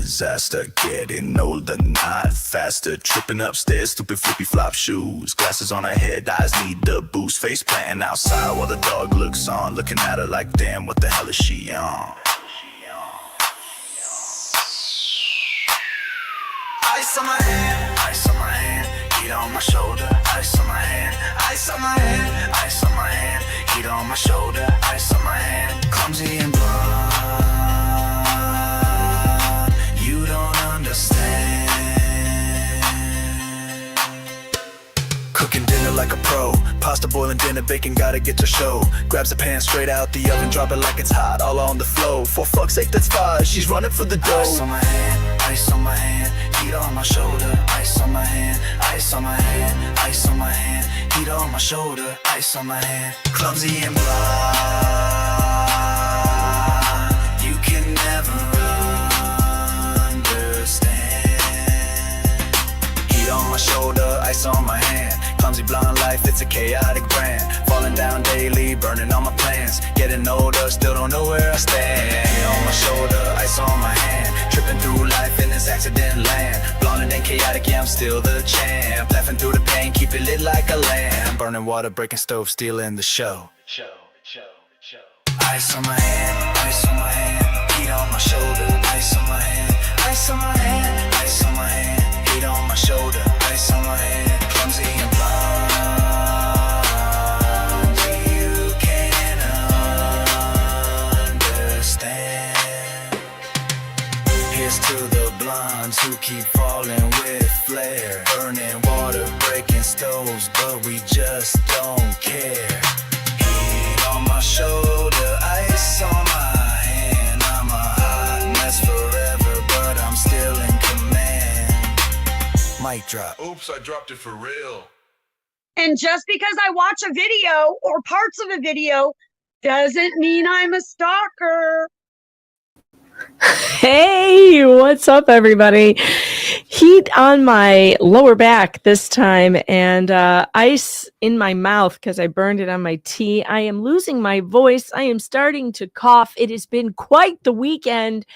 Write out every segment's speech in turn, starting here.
disaster. Getting older, not faster. Tripping upstairs, stupid flippy flop shoes. Glasses on her head, eyes need the boost. Face planting outside while the dog looks on. Looking at her like, damn, what the hell is she on? Ice on my hand, ice on my hand, heat on my shoulder. Ice on my hand, ice on my hand, ice on my hand, heat on my shoulder. Ice on my hand, clumsy and blind. You don't understand. Cooking dinner like a pro. Pasta boiling, dinner baking, gotta get to show. Grabs the pan straight out the oven, drop it like it's hot, all on the flow. For fuck's sake, that's fire, she's running for the dough. Ice on my hand, ice on my hand, heat on my shoulder. Ice on my hand, ice on my hand, ice on my hand, heat on my shoulder. Ice on my hand, clumsy and blind. You can never understand. Heat on my shoulder, ice on my hand. Clumsy blind life, it's a chaotic brand. Falling down daily, burning all my plans. Getting older, still don't know where I stand. Heat on my shoulder, ice on my hand. Tripping through life in this accident land. Blonde and chaotic, yeah, I'm still the champ. Laughing through the pain, keep it lit like a lamp. Burning water, breaking stove, stealing the show. Ice on my hand, ice on my hand, heat on my shoulder. Ice on my hand, ice on my hand, ice on my hand, heat on my shoulder. Ice on my hand, clumsy and blind. You can't understand. Here's to the blondes who keep falling with flair. Burning water, breaking stoves, but we just don't care. Heat on my shoulder, ice on my hand. I'm a hot mess forever, but I'm still in command. Mic drop. Oops, I dropped it for real. And just because I watch a video or parts of a video doesn't mean I'm a stalker. Hey, what's up, everybody? Heat on my lower back this time, and ice in my mouth because I burned it on my tea. I am losing my voice. I am starting to cough. It has been quite the weekend.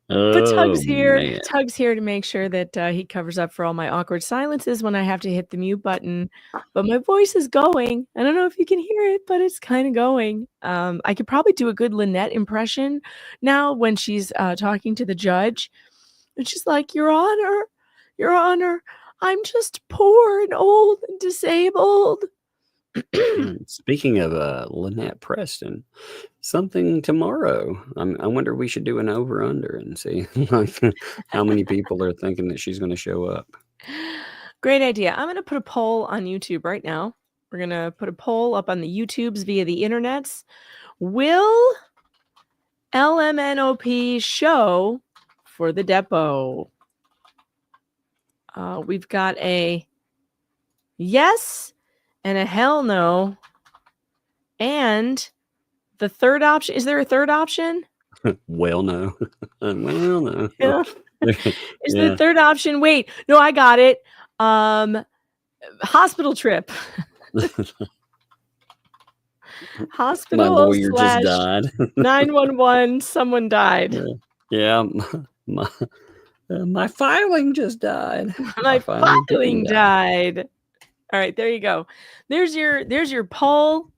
But Tug's here. Man. Tug's here to make sure that he covers up for all my awkward silences when I have to hit the mute button. But my voice is going. I don't know if you can hear it, but it's kind of going. I could probably do a good Lynette impression now when she's talking to the judge. And she's like, Your Honor, I'm just poor and old and disabled. Speaking of Lynette Preston, something tomorrow. I wonder if we should do an over-under and see like, how many people are thinking that she's going to show up. Great idea. I'm going to put a poll on YouTube right now. We're going to put a poll up on the YouTubes via the internets. Will LMNOP show for the depot? We've got a yes and a hell no. And the third option, is there a third option? Well, no. Well, no. Yeah. Is there a third option? Wait, no, I got it. Hospital trip. Hospital My lawyer just died. 911, someone died. Yeah. My filing just died. My filing died. All right, there you go. There's your poll.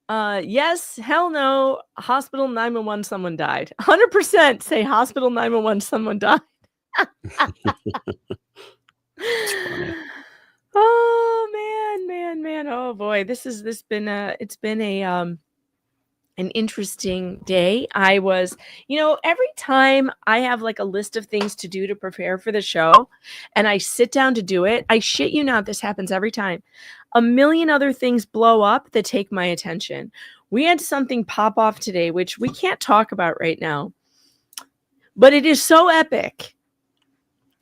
Yes, hell no, hospital 911, someone died. 100% say hospital 911, someone died. Oh man. Oh boy, it's been an interesting day. I was, every time I have like a list of things to do to prepare for the show and I sit down to do it, I shit you not, this happens every time. A million other things blow up that take my attention. We had something pop off today, which we can't talk about right now, but it is so epic.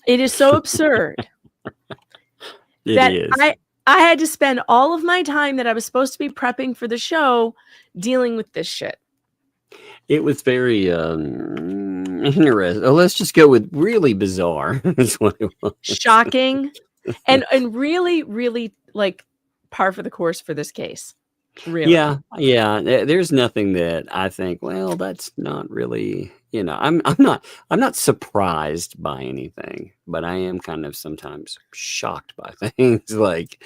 It is so absurd. That is. I had to spend all of my time that I was supposed to be prepping for the show dealing with this shit. It was very interesting. Let's just go with really bizarre. That's what it was. Shocking. and really, really like par for the course for this case. Really. Yeah. There's nothing that I think, well, that's not really, I'm not surprised by anything, but I am kind of sometimes shocked by things like,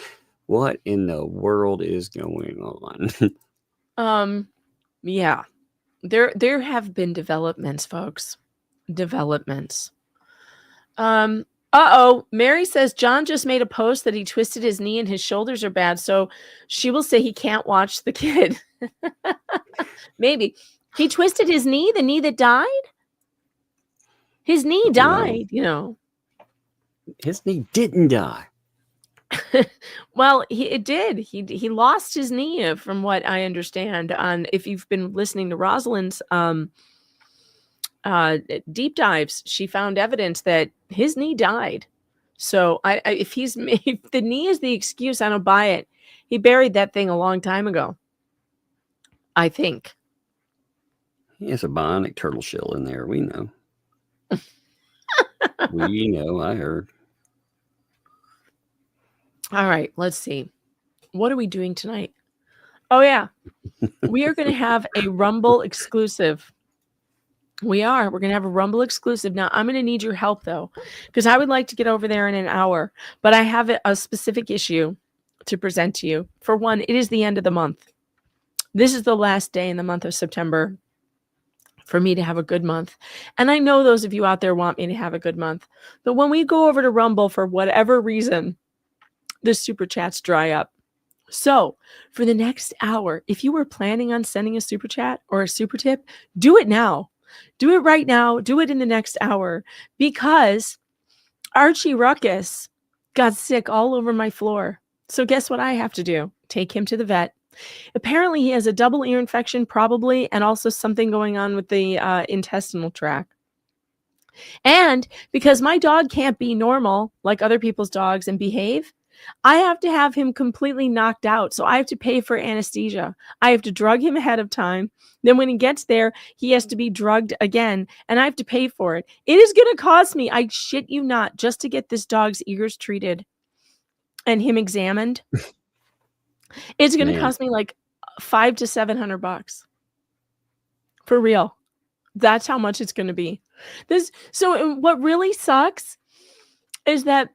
what in the world is going on? Yeah. There have been developments, folks. Developments. Mary says John just made a post that he twisted his knee and his shoulders are bad, so she will say he can't watch the kid. Maybe. He twisted his knee, the knee that died? His knee died, His knee didn't die. Well, it did. He lost his knee, from what I understand. If you've been listening to Rosalind's deep dives, she found evidence that his knee died. So if the knee is the excuse, I don't buy it. He buried that thing a long time ago, I think. He has a bionic turtle shell in there. We know. We know. I heard. All right, let's see. What are we doing tonight? Oh, yeah. We are going to have a Rumble exclusive. We are. We're going to have a Rumble exclusive. Now, I'm going to need your help, though, because I would like to get over there in an hour. But I have a specific issue to present to you. For one, it is the end of the month. This is the last day in the month of September for me to have a good month. And I know those of you out there want me to have a good month. But when we go over to Rumble, for whatever reason, the super chats dry up. So for the next hour, if you were planning on sending a super chat or a super tip, do it now. Do it right now. Do it in the next hour, because Archie Ruckus got sick all over my floor. So guess what I have to do? Take him to the vet. Apparently he has a double ear infection, probably, and also something going on with the intestinal tract. And because my dog can't be normal like other people's dogs and behave, I have to have him completely knocked out. So I have to pay for anesthesia. I have to drug him ahead of time. Then when he gets there, he has to be drugged again, and I have to pay for it. It is going to cost me, I shit you not, just to get this dog's ears treated and him examined. It's going to cost me like $500 to $700. For real. That's how much it's going to be. So what really sucks is that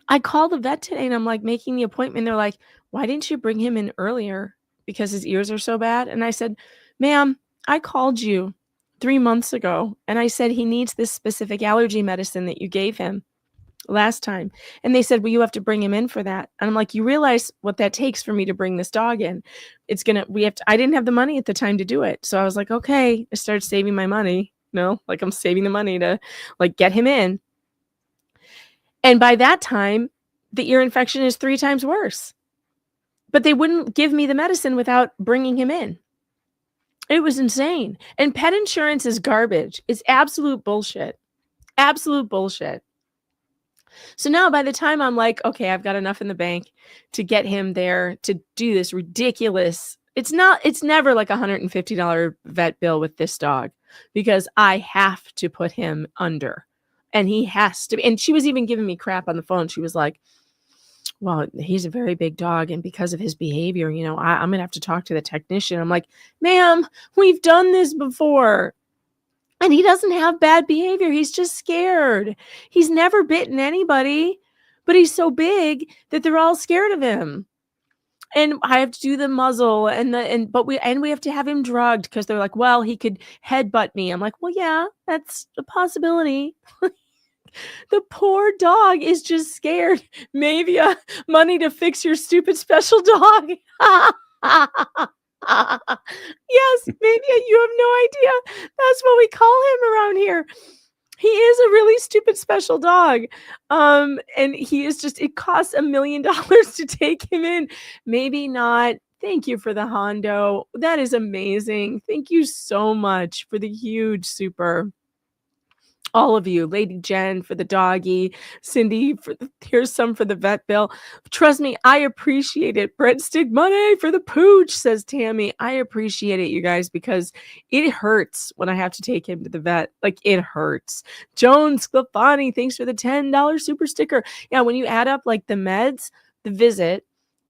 I called the vet today and I'm like making the appointment. They're like, why didn't you bring him in earlier? Because his ears are so bad. And I said, ma'am, I called you 3 months ago and I said he needs this specific allergy medicine that you gave him last time. And they said, well, you have to bring him in for that. And I'm like, you realize what that takes for me to bring this dog in? I didn't have the money at the time to do it. So I was like, okay, I started saving my money. Like I'm saving the money to like get him in. And by that time, the ear infection is 3 times worse. But they wouldn't give me the medicine without bringing him in. It was insane. And pet insurance is garbage. It's absolute bullshit. Absolute bullshit. So now by the time I'm like, okay, I've got enough in the bank to get him there to do this ridiculous. It's never like $150 vet bill with this dog, because I have to put him under. And he has to be. And she was even giving me crap on the phone. She was like, well, he's a very big dog, and because of his behavior, I'm going to have to talk to the technician. I'm like, ma'am, we've done this before. And he doesn't have bad behavior. He's just scared. He's never bitten anybody, but he's so big that they're all scared of him. And I have to do the muzzle but we have to have him drugged, because they're like, well, he could headbutt me. I'm like, well, yeah, that's a possibility. The poor dog is just scared. Maybe money to fix your stupid special dog. Yes, maybe you have no idea. That's what we call him around here. He is a really stupid special dog. And he is it costs $1 million to take him in. Maybe not. Thank you for the Hondo. That is amazing. Thank you so much for the huge super. All of you, Lady Jen for the doggy, Cindy here's some for the vet bill. Trust me, I appreciate it. Breadstick money for the pooch, says Tammy. I appreciate it, you guys, because it hurts when I have to take him to the vet. Like, it hurts. Joan Sclafani, thanks for the $10 super sticker. Yeah, when you add up like the meds, the visit,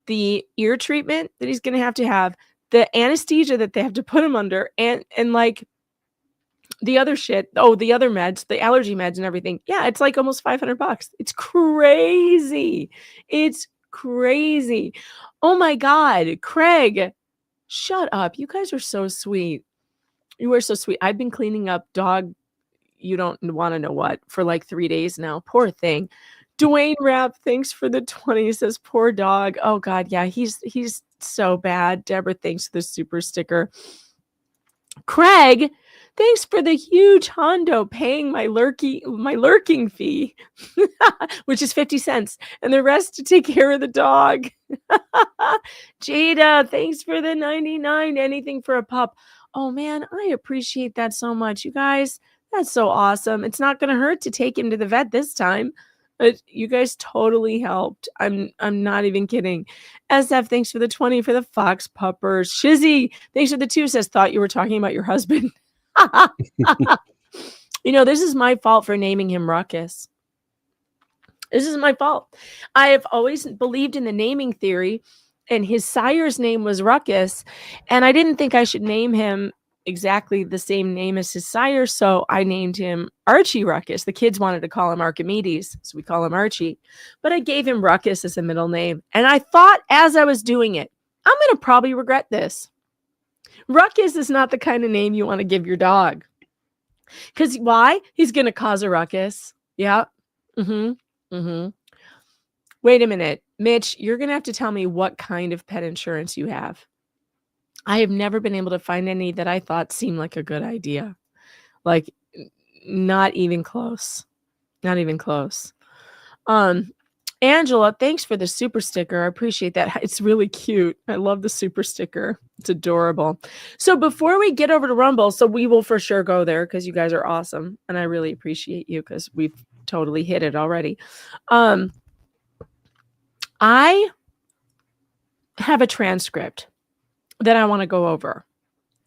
the ear treatment that he's going to have, the anesthesia that they have to put him under, and like the other shit. Oh, the other meds, the allergy meds and everything. Yeah, it's like almost $500. It's crazy. It's crazy. Oh my God, Craig, shut up. You guys are so sweet. You are so sweet. I've been cleaning up dog, you don't want to know what, for like 3 days now. Poor thing. Dwayne Rapp, thanks for the 20. Says poor dog. Oh God, yeah, he's so bad. Deborah, thanks for the super sticker. Craig, thanks for the huge hondo paying my lurking fee, which is 50 cents, and the rest to take care of the dog. Jada, thanks for the 99. Anything for a pup. Oh man, I appreciate that so much. You guys, that's so awesome. It's not going to hurt to take him to the vet this time. But you guys totally helped. I'm not even kidding. SF, thanks for the 20 for the fox puppers. Shizzy, thanks for the 2. Says, thought you were talking about your husband. You know, this is my fault for naming him Ruckus. This is my fault. I have always believed in the naming theory, and his sire's name was Ruckus, and I didn't think I should name him exactly the same name as his sire, so I named him Archie Ruckus. The kids wanted to call him Archimedes, so we call him Archie. But I gave him Ruckus as a middle name, and I thought as I was doing it, I'm going to probably regret this. Ruckus is not the kind of name you want to give your dog. Because why? He's going to cause a ruckus. Yeah. Wait a minute. Mitch, you're going to have to tell me what kind of pet insurance you have. I have never been able to find any that I thought seemed like a good idea. Like, not even close. Not even close. Angela, thanks for the super sticker. I appreciate that. It's really cute. I love the super sticker. It's adorable. So before we get over to Rumble, so we will for sure go there because you guys are awesome. And I really appreciate you because we've totally hit it already. I have a transcript that I want to go over.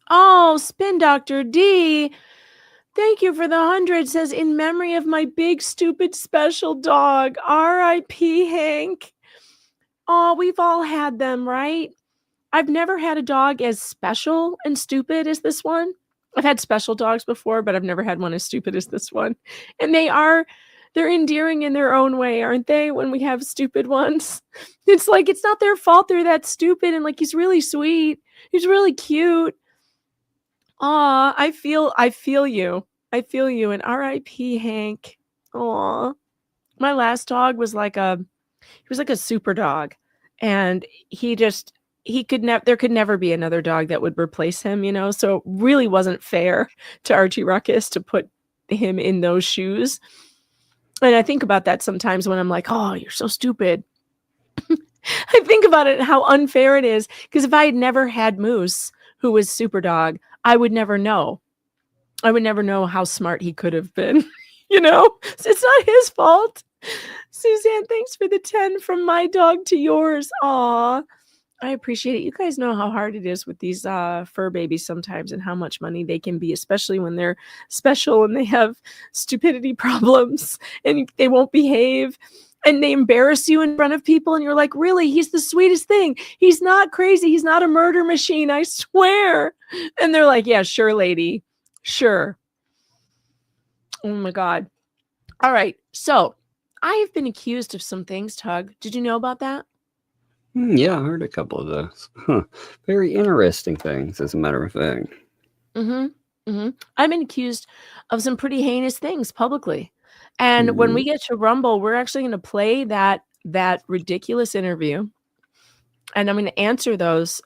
Oh, Spin Dr. D. Thank you for the 100. Says, in memory of my big, stupid, special dog, R.I.P. Hank. Oh, we've all had them, right? I've never had a dog as special and stupid as this one. I've had special dogs before, but I've never had one as stupid as this one. And they're endearing in their own way, aren't they? When we have stupid ones, it's like, it's not their fault they're that stupid. And like, he's really sweet. He's really cute. Aw, I feel you. I feel you. And R.I.P. Hank. Aw. My last dog was like a super dog. And there could never be another dog that would replace him, you know? So it really wasn't fair to Archie Ruckus to put him in those shoes. And I think about that sometimes when I'm like, oh, you're so stupid. I think about it and how unfair it is. Because if I had never had Moose, who was super dog, I would never know. I would never know how smart he could have been. You know, so it's not his fault. Suzanne, thanks for the 10 from my dog to yours. Aw, I appreciate it. You guys know how hard it is with these fur babies sometimes and how much money they can be, especially when they're special and they have stupidity problems and they won't behave and they embarrass you in front of people. And you're like, really? He's the sweetest thing. He's not crazy. He's not a murder machine. I swear. And they're like, yeah, sure, lady. Sure. Oh my God. All right. So I have been accused of some things, Tug. Did you know about that? Yeah, I heard a couple of those. Very interesting things, as a matter of fact. I've been accused of some pretty heinous things publicly. And when we get to Rumble, we're actually going to play that ridiculous interview. And I'm going to answer those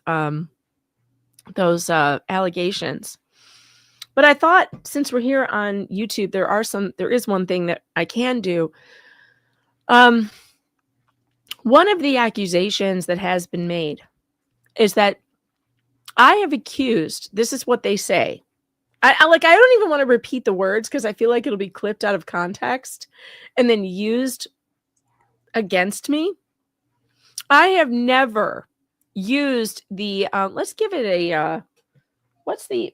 allegations. But I thought, since we're here on YouTube, there is one thing that I can do. One of the accusations that has been made is that I have accused, this is what they say. I don't even want to repeat the words because I feel like it'll be clipped out of context and then used against me. I have never used the, let's give it a, what's the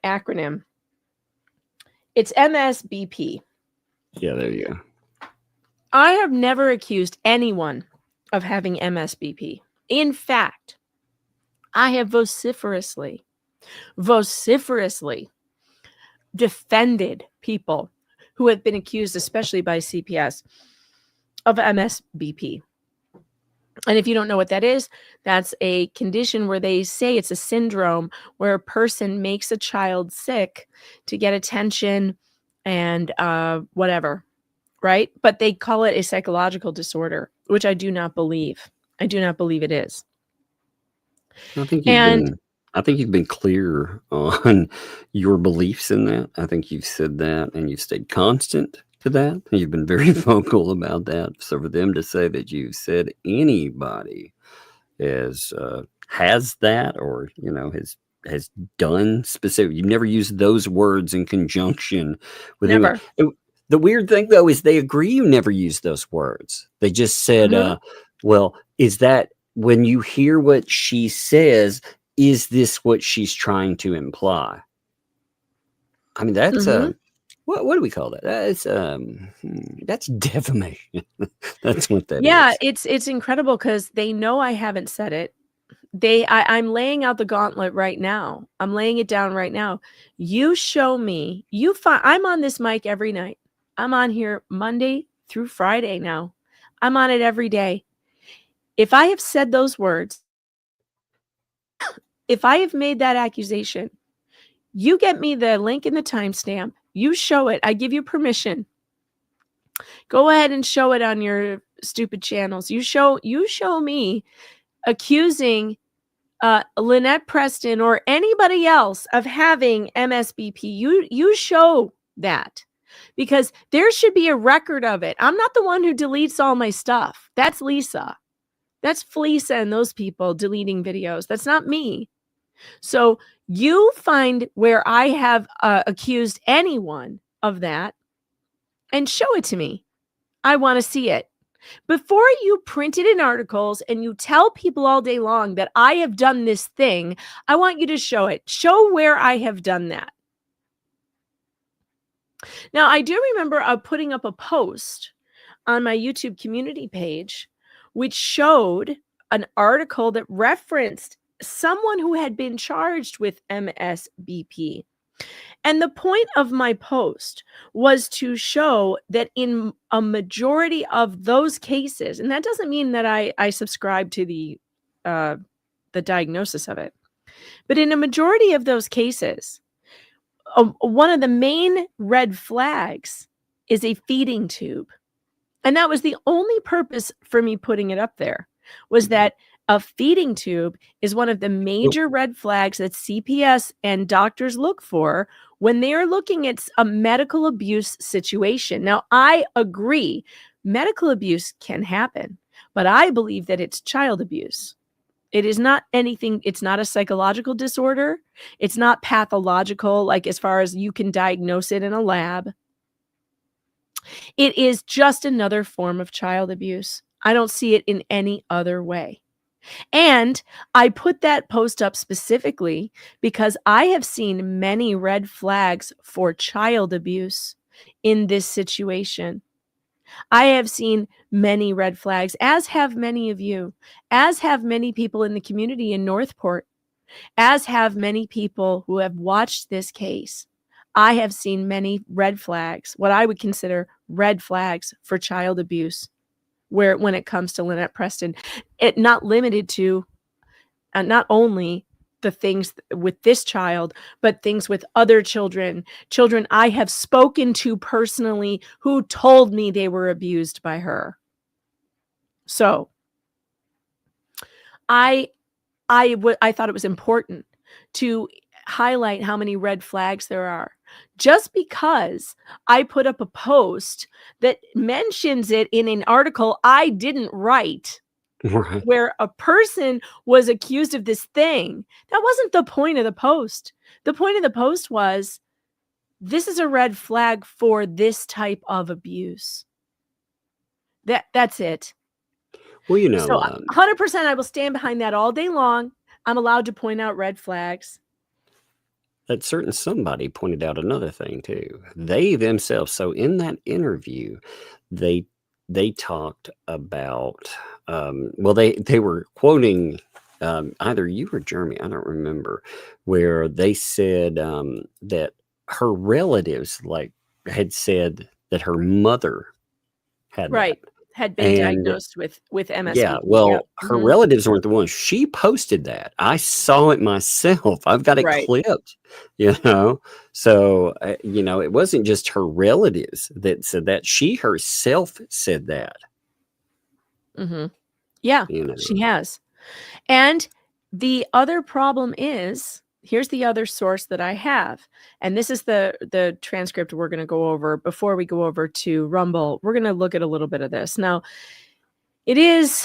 acronym? It's MSBP. Yeah, there you go. I have never accused anyone of having MSBP. In fact, I have vociferously defended people who have been accused, especially by CPS, of MSBP. And if you don't know what that is, that's a condition where they say it's a syndrome where a person makes a child sick to get attention and whatever, right? But they call it a psychological disorder, which I do not believe. I do not believe it is. I think And you've been clear on your beliefs in that. I think you've said that and you've stayed constant to that. You've been very vocal about that. So for them to say that you've said anybody has that, or has done specific, you've never used those words in conjunction with never. anyone. The weird thing though is they agree you never used those words. They just said, well, is that when you hear what she says, is this what she's trying to imply? I mean, that's what do we call that? That's defamation. That's what that is. Yeah, it's incredible because they know I haven't said it. I'm laying out the gauntlet right now. I'm laying it down right now. You show me, I'm on this mic every night. I'm on here Monday through Friday now. I'm on it every day. If I have said those words, if I have made that accusation, you get me the link and the timestamp. You show it. I give you permission. Go ahead and show it on your stupid channels. You show me accusing Lynette Preston or anybody else of having MSBP. You show that, because there should be a record of it. I'm not the one who deletes all my stuff. That's Lisa. That's Fleesa and those people deleting videos. That's not me. So you find where I have accused anyone of that and show it to me. I want to see it. Before you print it in articles and you tell people all day long that I have done this thing, I want you to show it. Show where I have done that. Now, I do remember putting up a post on my YouTube community page, which showed an article that referenced someone who had been charged with MSBP. And the point of my post was to show that in a majority of those cases, and that doesn't mean that I subscribe to the diagnosis of it, but in a majority of those cases, one of the main red flags is a feeding tube. And that was the only purpose for me putting it up there, was that a feeding tube is one of the major red flags that CPS and doctors look for when they are looking at a medical abuse situation. Now, I agree, medical abuse can happen, but I believe that it's child abuse. It is not anything. It's not a psychological disorder. It's not pathological, like as far as you can diagnose it in a lab. It is just another form of child abuse. I don't see it in any other way. And I put that post up specifically because I have seen many red flags for child abuse in this situation. I have seen many red flags, as have many of you, as have many people in the community in Northport, as have many people who have watched this case. I have seen many red flags, what I would consider red flags for child abuse, when it comes to Lynette Preston. It not limited to not only the things with this child, but things with other children I have spoken to personally who told me they were abused by her. So I thought it was important to highlight how many red flags there are. Just because I put up a post that mentions it in an article I didn't write, Right. where a person was accused of this thing, that wasn't the point of the post. The point of the post was, this is a red flag for this type of abuse. That's it. Well, So 100% I will stand behind that all day long. I'm allowed to point out red flags. that certain somebody pointed out another thing too. They themselves, so in that interview, they they talked about, well, they were quoting either you or Jeremy, I don't remember, where they said that her relatives had said that her mother had that. Right. Had been And diagnosed with yeah, MSVP. well, her Mhm. relatives weren't the ones. She posted that. I saw it myself. I've got it Right. clipped, So, it wasn't just her relatives that said that. She herself said that, Mhm. Yeah, you know. she has. And the other problem is, here's the other source that I have. And this is the transcript we're going to go over before we go over to Rumble. We're going to look at a little bit of this. Now, it is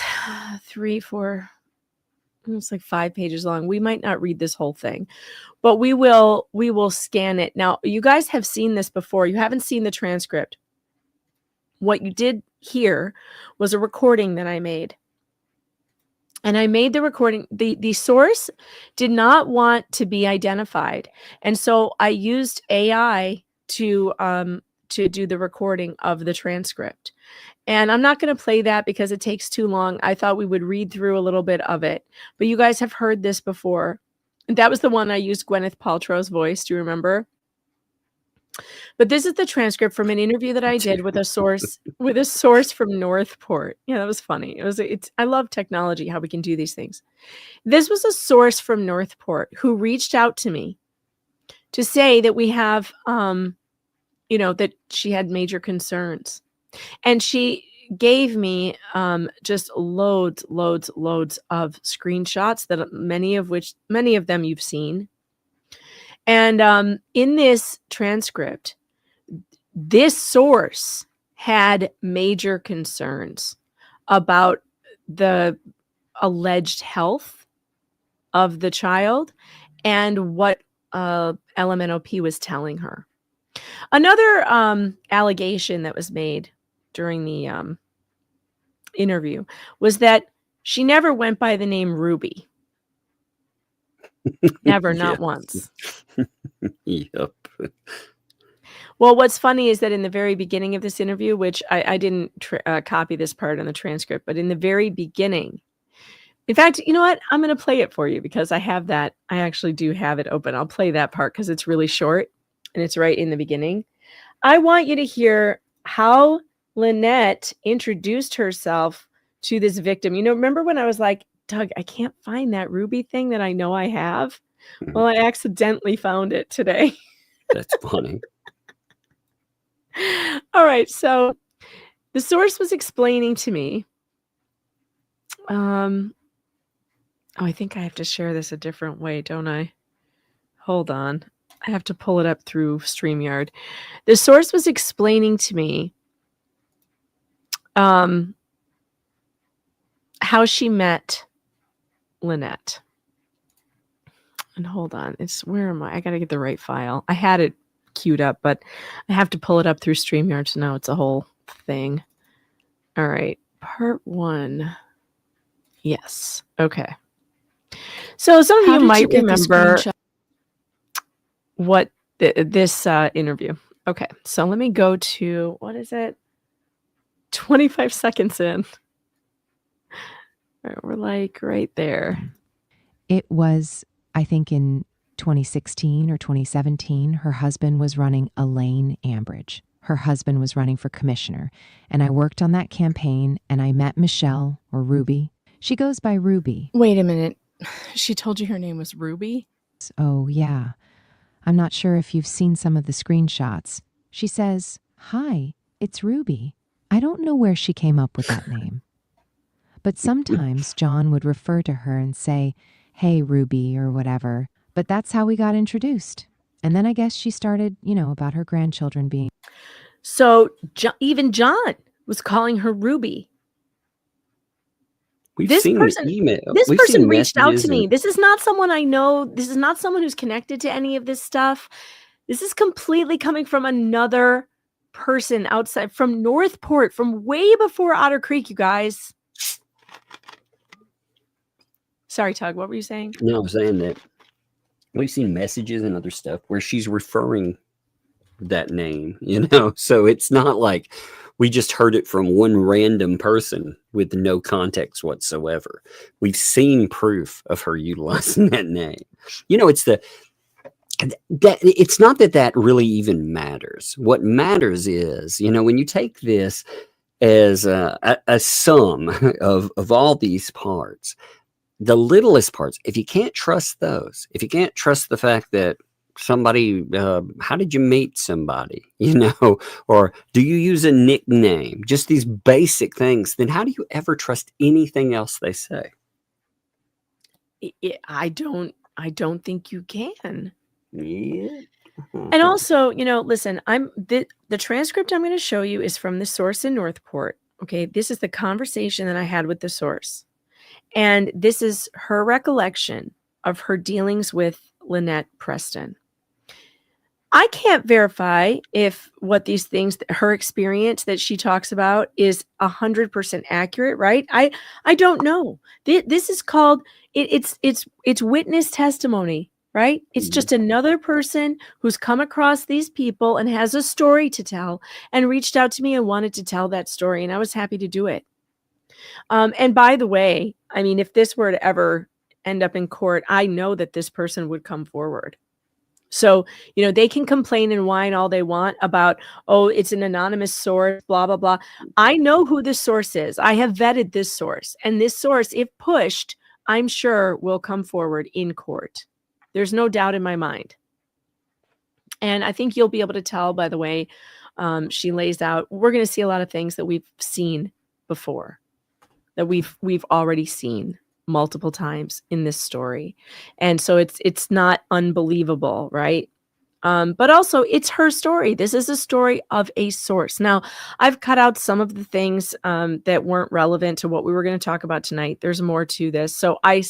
3, 4, it's like 5 pages long. We might not read this whole thing, but we will scan it. Now, you guys have seen this before. You haven't seen the transcript. What you did hear was a recording that I made. And I made the recording. The source did not want to be identified. And so I used AI to do the recording of the transcript. And I'm not going to play that because it takes too long. I thought we would read through a little bit of it. But you guys have heard this before. That was the one I used Gwyneth Paltrow's voice. Do you remember? But this is the transcript from an interview that I did with a source from Northport. Yeah, that was funny. I love technology, how we can do these things. This was a source from Northport who reached out to me to say that we have that she had major concerns. And she gave me just loads of screenshots that many of them you've seen. And in this transcript, this source had major concerns about the alleged health of the child and what LMNOP was telling her. Another allegation that was made during the interview was that she never went by the name Ruby. Never, not once. Yep. Well, what's funny is that in the very beginning of this interview, which I didn't copy this part on the transcript, but in the very beginning, in fact, you know what? I'm going to play it for you because I have that. I actually do have it open. I'll play that part because it's really short and it's right in the beginning. I want you to hear how Lynette introduced herself to this victim. Remember when I was like, Doug, I can't find that Ruby thing that I know I have? Well, I accidentally found it today. That's funny. All right. So the source was explaining to me. I think I have to share this a different way, don't I? Hold on. I have to pull it up through StreamYard. The source was explaining to me how she met Lynette. And hold on. Where am I? I got to get the right file. I had it queued up, but I have to pull it up through StreamYard, so now it's a whole thing. All right. Part 1. Yes. Okay. So some of you might remember what this interview. Okay. So let me go to, what is it? 25 seconds in. All right, we're like right there. It was, I think, in 2016 or 2017, her husband was running Elaine Ambridge. Her husband was running for commissioner, and I worked on that campaign, and I met Michelle, or Ruby. She goes by Ruby. Wait a minute. She told you her name was Ruby? Oh, yeah. I'm not sure if you've seen some of the screenshots. She says, "Hi, it's Ruby." I don't know where she came up with that name. But sometimes John would refer to her and say, "Hey, Ruby," or whatever. But that's how we got introduced. And then I guess she started, about her grandchildren being. So even John was calling her Ruby. We've seen the email. This We've person seen reached out to me. and- This is not someone I know. This is not someone who's connected to any of this stuff. This is completely coming from another person outside, from Northport, from way before Otter Creek, you guys. Sorry, Tug, what were you saying? No, I'm saying that we've seen messages and other stuff where she's referring that name, so it's not like We just heard it from one random person with no context whatsoever. We've seen proof of her utilizing that name. You know, it's not that really even matters. What matters is, you know, when you take this as a sum of all these parts, the littlest parts, if you can't trust those, if you can't trust the fact that somebody, how did you meet somebody, you know, or do you use a nickname, just these basic things, then how do you ever trust anything else they say? I don't think you can. Yeah. And also, you know, listen, the transcript I'm going to show you is from the source in Northport. Okay, this is the conversation that I had with the source. And this is her recollection of her dealings with Lynette Preston. I can't verify if what these things, her experience that she talks about, is 100% accurate, right? I don't know. This is called it's witness testimony, right? It's just another person who's come across these people and has a story to tell and reached out to me and wanted to tell that story, and I was happy to do it. And by the way, I mean, if this were to ever end up in court, I know that this person would come forward. So, you know, they can complain and whine all they want about, oh, it's an anonymous source, blah, blah, blah. I know who this source is. I have vetted this source. And this source, if pushed, I'm sure will come forward in court. There's no doubt in my mind. And I think you'll be able to tell by the way she lays out. We're going to see a lot of things that we've seen before, that we've already seen multiple times in this story. And so it's not unbelievable, right? But also it's her story. This is a story of a source. Now, I've cut out some of the things that weren't relevant to what we were going to talk about tonight. There's more to this. So I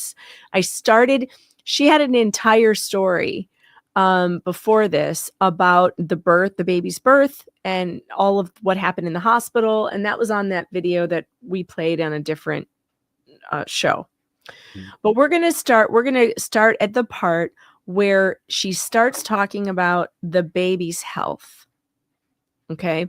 started, she had an entire story before this about the baby's birth and all of what happened in the hospital. And that was on that video that we played on a different show. But we're going to start at the part where she starts talking about the baby's health. Okay.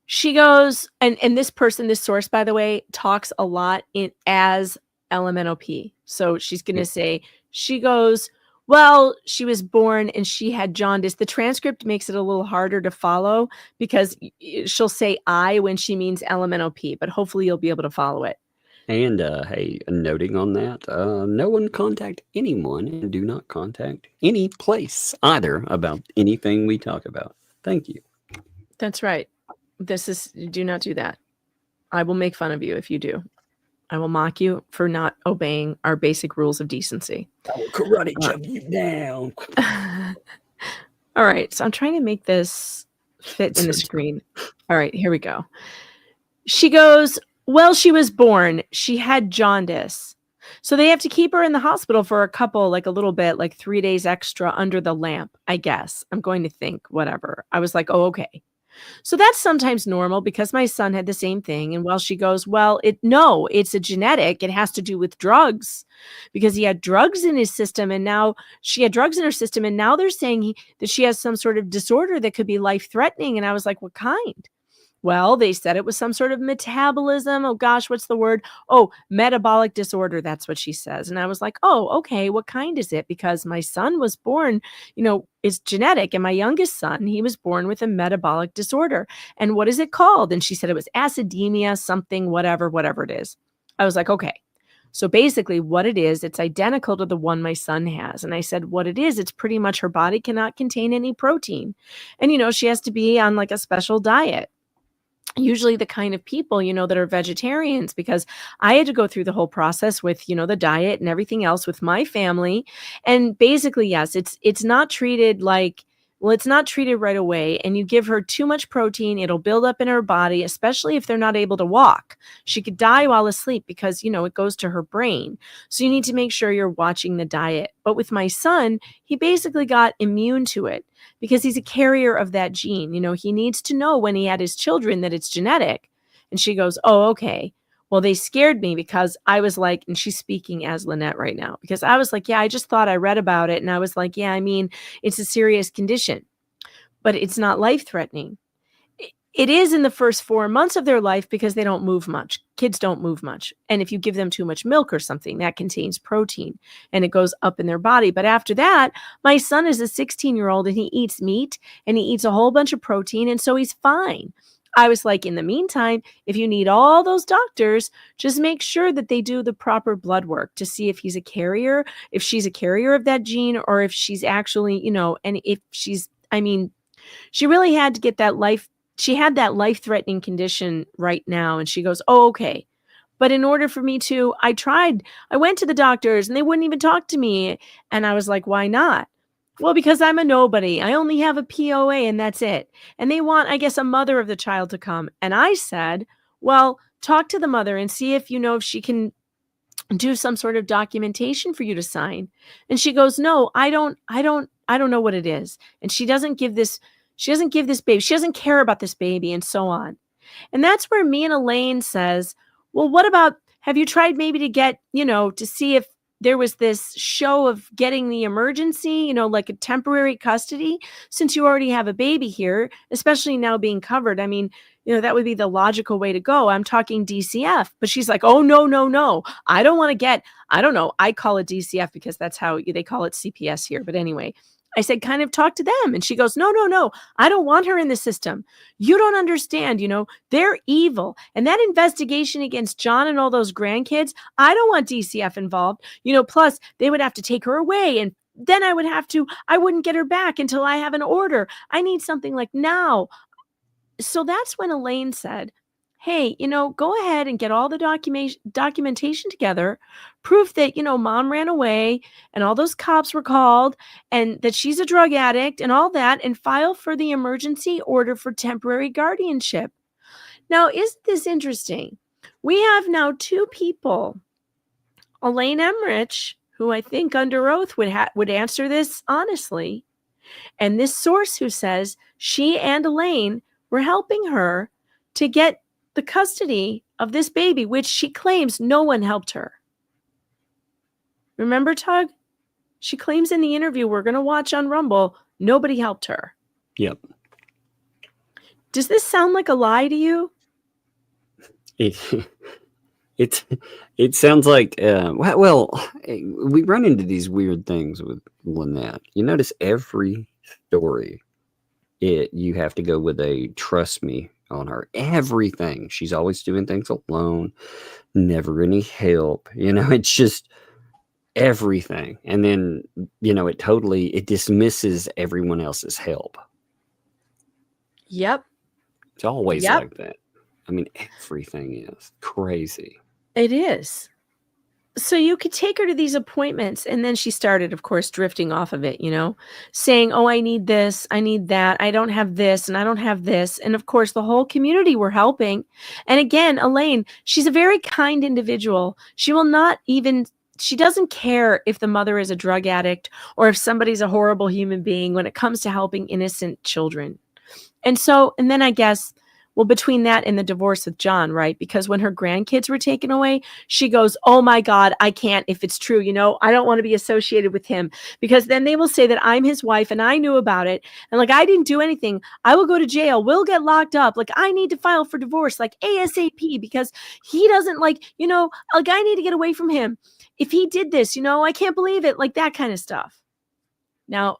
She goes, and this source, by the way, talks a lot as LMNOP. So she's going to say, she goes, well, she was born and she had jaundice. The transcript makes it a little harder to follow because she'll say I when she means LMNOP, but hopefully you'll be able to follow it. And hey, noting on that, no one contact anyone and do not contact any place either about anything we talk about. Thank you. That's right. Do not do that. I will make fun of you if you do. I will mock you for not obeying our basic rules of decency. I will karate chop you down. All right. So I'm trying to make this fit in the screen. All right, here we go. She goes, well, she was born. She had jaundice. So they have to keep her in the hospital for a little bit, like 3 days extra under the lamp, I guess. I'm going to think, whatever. I was like, oh, okay. So that's sometimes normal because my son had the same thing. And she goes, well, it's a genetic. It has to do with drugs because he had drugs in his system. And now she had drugs in her system. And now they're saying that she has some sort of disorder that could be life-threatening. And I was like, what kind? Well, they said it was some sort of metabolism. Oh gosh, what's the word? Oh, metabolic disorder. That's what she says. And I was like, oh, okay. What kind is it? Because my son was born, is genetic. And my youngest son, he was born with a metabolic disorder. And what is it called? And she said it was acidemia, something, whatever it is. I was like, okay. So basically what it is, it's identical to the one my son has. And I said, what it is, it's pretty much her body cannot contain any protein. And, she has to be on like a special diet. Usually the kind of people, that are vegetarians, because I had to go through the whole process with, the diet and everything else with my family. And basically, yes, it's not treated it's not treated right away. And you give her too much protein, it'll build up in her body, especially if they're not able to walk. She could die while asleep because, it goes to her brain. So you need to make sure you're watching the diet. But with my son, he basically got immune to it because he's a carrier of that gene. He needs to know when he had his children that it's genetic. And she goes, oh, okay. Well, they scared me because I was like, and she's speaking as Lynette right now, because I was like, yeah, I just thought I read about it. And I was like, yeah, I mean, it's a serious condition, but it's not life-threatening. It is in the first 4 months of their life because they don't move much. Kids don't move much. And if you give them too much milk or something, that contains protein and it goes up in their body. But after that, my son is a 16-year-old and he eats meat and he eats a whole bunch of protein. And so he's fine. I was like, in the meantime, if you need all those doctors, just make sure that they do the proper blood work to see if he's a carrier, if she's a carrier of that gene, or if she's actually, and if she's, she really had to get that life. She had that life-threatening condition right now. And she goes, oh, okay. But in order for me to, I went to the doctors and they wouldn't even talk to me. And I was like, why not? Well, because I'm a nobody. I only have a POA and that's it. And they want, I guess, a mother of the child to come. And I said, well, talk to the mother and see if if she can do some sort of documentation for you to sign. And she goes, no, I don't know what it is. And she doesn't give this baby. She doesn't care about this baby and so on. And that's where me and Elaine says, well, what about, have you tried maybe to get, to see if there was this show of getting the emergency, like a temporary custody, since you already have a baby here, especially now being covered. That would be the logical way to go. I'm talking DCF, but she's like, oh, no. I don't want to get, I don't know. I call it DCF because that's how they call it CPS here. But anyway, I said, kind of talk to them. And she goes, no. I don't want her in the system. You don't understand, they're evil. And that investigation against John and all those grandkids, I don't want DCF involved, plus they would have to take her away. And then I wouldn't get her back until I have an order. I need something like now. So that's when Elaine said, hey, go ahead and get all the documentation together, proof that, mom ran away and all those cops were called and that she's a drug addict and all that, and file for the emergency order for temporary guardianship. Now, isn't this interesting? We have now 2 people, Elaine Emmerich, who I think under oath would answer this honestly, and this source who says she and Elaine were helping her to get the custody of this baby, which she claims no one helped her. Remember, Tug? She claims in the interview we're going to watch on Rumble, nobody helped her. Yep. Does this sound like a lie to you? It sounds like, we run into these weird things with Lynette. You notice every story, you have to go with a trust me on her. Everything. She's always doing things alone, never any help. It's just everything. And then, it dismisses everyone else's help. Yep. It's always like that. Everything is crazy. It is. So you could take her to these appointments, and then she started, of course, drifting off of it, saying, oh, I need this, I need that, I don't have this, and I don't have this. And of course, the whole community were helping. And again, Elaine, she's a very kind individual. She doesn't care if the mother is a drug addict or if somebody's a horrible human being when it comes to helping innocent children. And then I guess, well, between that and the divorce with John, right? Because when her grandkids were taken away, she goes, oh my God, I can't, if it's true, I don't want to be associated with him, because then they will say that I'm his wife and I knew about it. And I didn't do anything. I will go to jail. We'll get locked up. I need to file for divorce, ASAP, because he doesn't I need to get away from him. If he did this, I can't believe it. That kind of stuff. Now,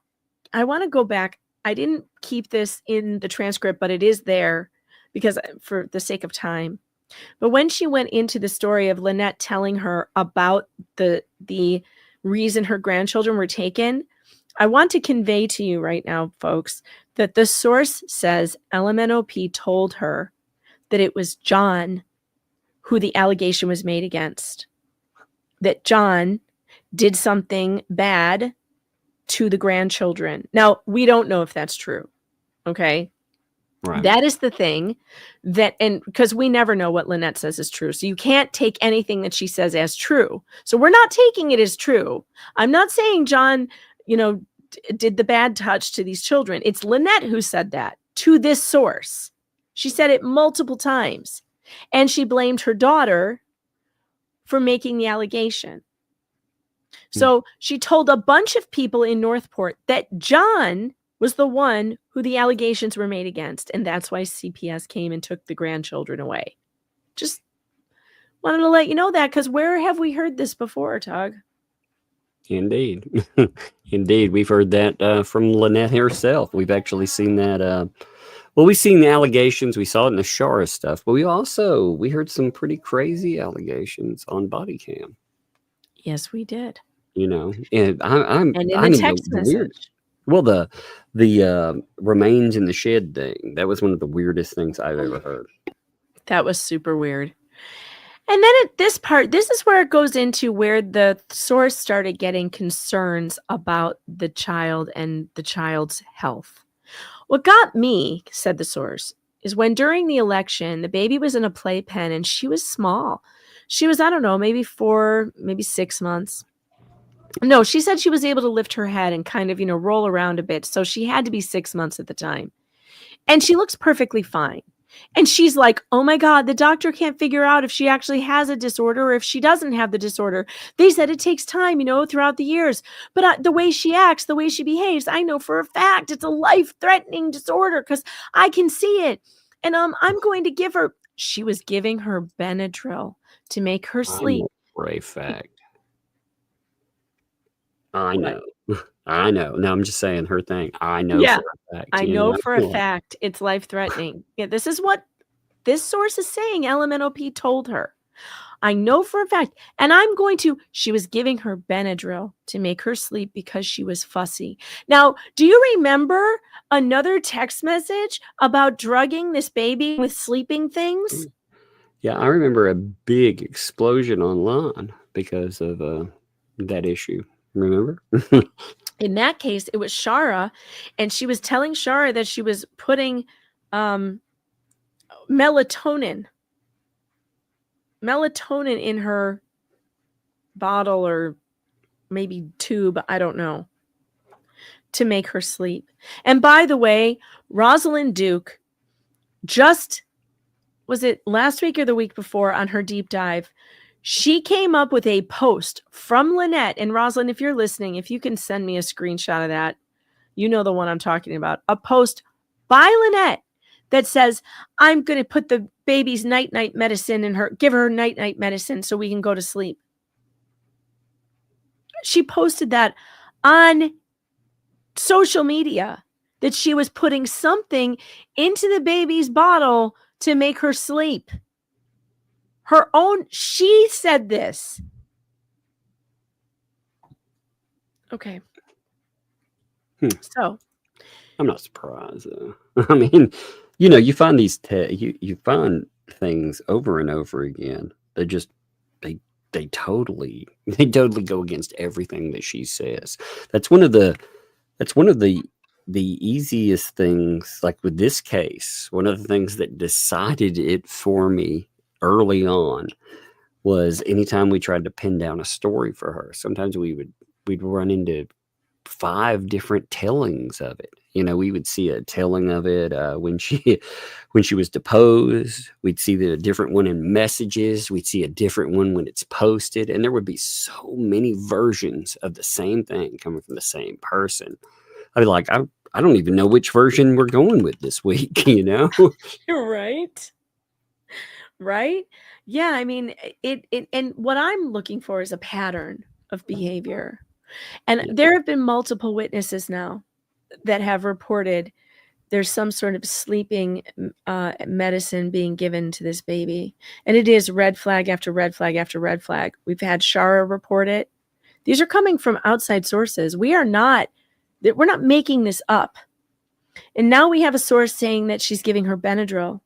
I want to go back. I didn't keep this in the transcript, but it is there, because for the sake of time. But when she went into the story of Lynette telling her about the reason her grandchildren were taken, I want to convey to you right now, folks, that the source says LMNOP told her that it was John who the allegation was made against, that John did something bad to the grandchildren. Now, we don't know if that's true, okay? Right. That is the thing and because we never know what Lynette says is true. So you can't take anything that she says as true. So we're not taking it as true. I'm not saying John, did the bad touch to these children. It's Lynette who said that to this source. She said it multiple times. And she blamed her daughter for making the allegation. So she told a bunch of people in Northport that John was the one who the allegations were made against, and that's why CPS came and took the grandchildren away. Just wanted to let you know that, because where have we heard this before, Tug? Indeed. Indeed. We've heard that from Lynette herself. We've actually seen that. Well, we've seen the allegations. We saw it in the Shara stuff, but we heard some pretty crazy allegations on body cam. Yes, we did. And And in I the need text the weird. message. Well, the remains in the shed thing, that was one of the weirdest things I've ever heard. That was super weird. And then at this part, this is where it goes into where the source started getting concerns about the child and the child's health. What got me, said the source, is when during the election, the baby was in a playpen and she was small. She was, I don't know, maybe 4, maybe 6 months. No, she said she was able to lift her head and kind of, roll around a bit. So she had to be 6 months at the time. And she looks perfectly fine. And she's like, oh my God, the doctor can't figure out if she actually has a disorder or if she doesn't have the disorder. They said it takes time, throughout the years. But the way she acts, the way she behaves, I know for a fact it's a life-threatening disorder because I can see it. And I'm going to give her, she was giving her Benadryl to make her sleep. For a fact. I know. I know. No, I'm just saying her thing. I know for a fact. I know for a fact it's life-threatening. Yeah, this is what this source is saying. LMNOP told her. I know for a fact. And she was giving her Benadryl to make her sleep because she was fussy. Now, do you remember another text message about drugging this baby with sleeping things? Yeah, I remember a big explosion online because of that issue. Remember? In that case, it was Shara, and she was telling Shara that she was putting melatonin in her bottle or maybe tube, I don't know, to make her sleep. And by the way, Rosalind Duke was it last week or the week before on her deep dive, she came up with a post from Lynette. And Rosalind, if you're listening, if you can send me a screenshot of that, you know the one I'm talking about. A post by Lynette that says, I'm going to put the baby's night-night medicine in her, give her night-night medicine so we can go to sleep. She posted that on social media, that she was putting something into the baby's bottle to make her sleep. She said this. Okay. So. I'm not surprised. I mean, you find these, you find things over and over again. They totally go against everything that she says. That's one of the easiest things, like with this case. One of the things that decided it for me early on was anytime we tried to pin down a story for her, sometimes we'd run into 5 different tellings of it. We would see a telling of it when she was deposed. We'd see the different one in messages. We'd see a different one when it's posted, and there would be so many versions of the same thing coming from the same person. I'd be like, I don't even know which version we're going with this week. Right. Right? Yeah, I mean, it and what I'm looking for is a pattern of behavior. And there have been multiple witnesses now that have reported there's some sort of sleeping medicine being given to this baby. And it is red flag after red flag after red flag. We've had Shara report it. These are coming from outside sources. We're not making this up. And now we have a source saying that she's giving her Benadryl.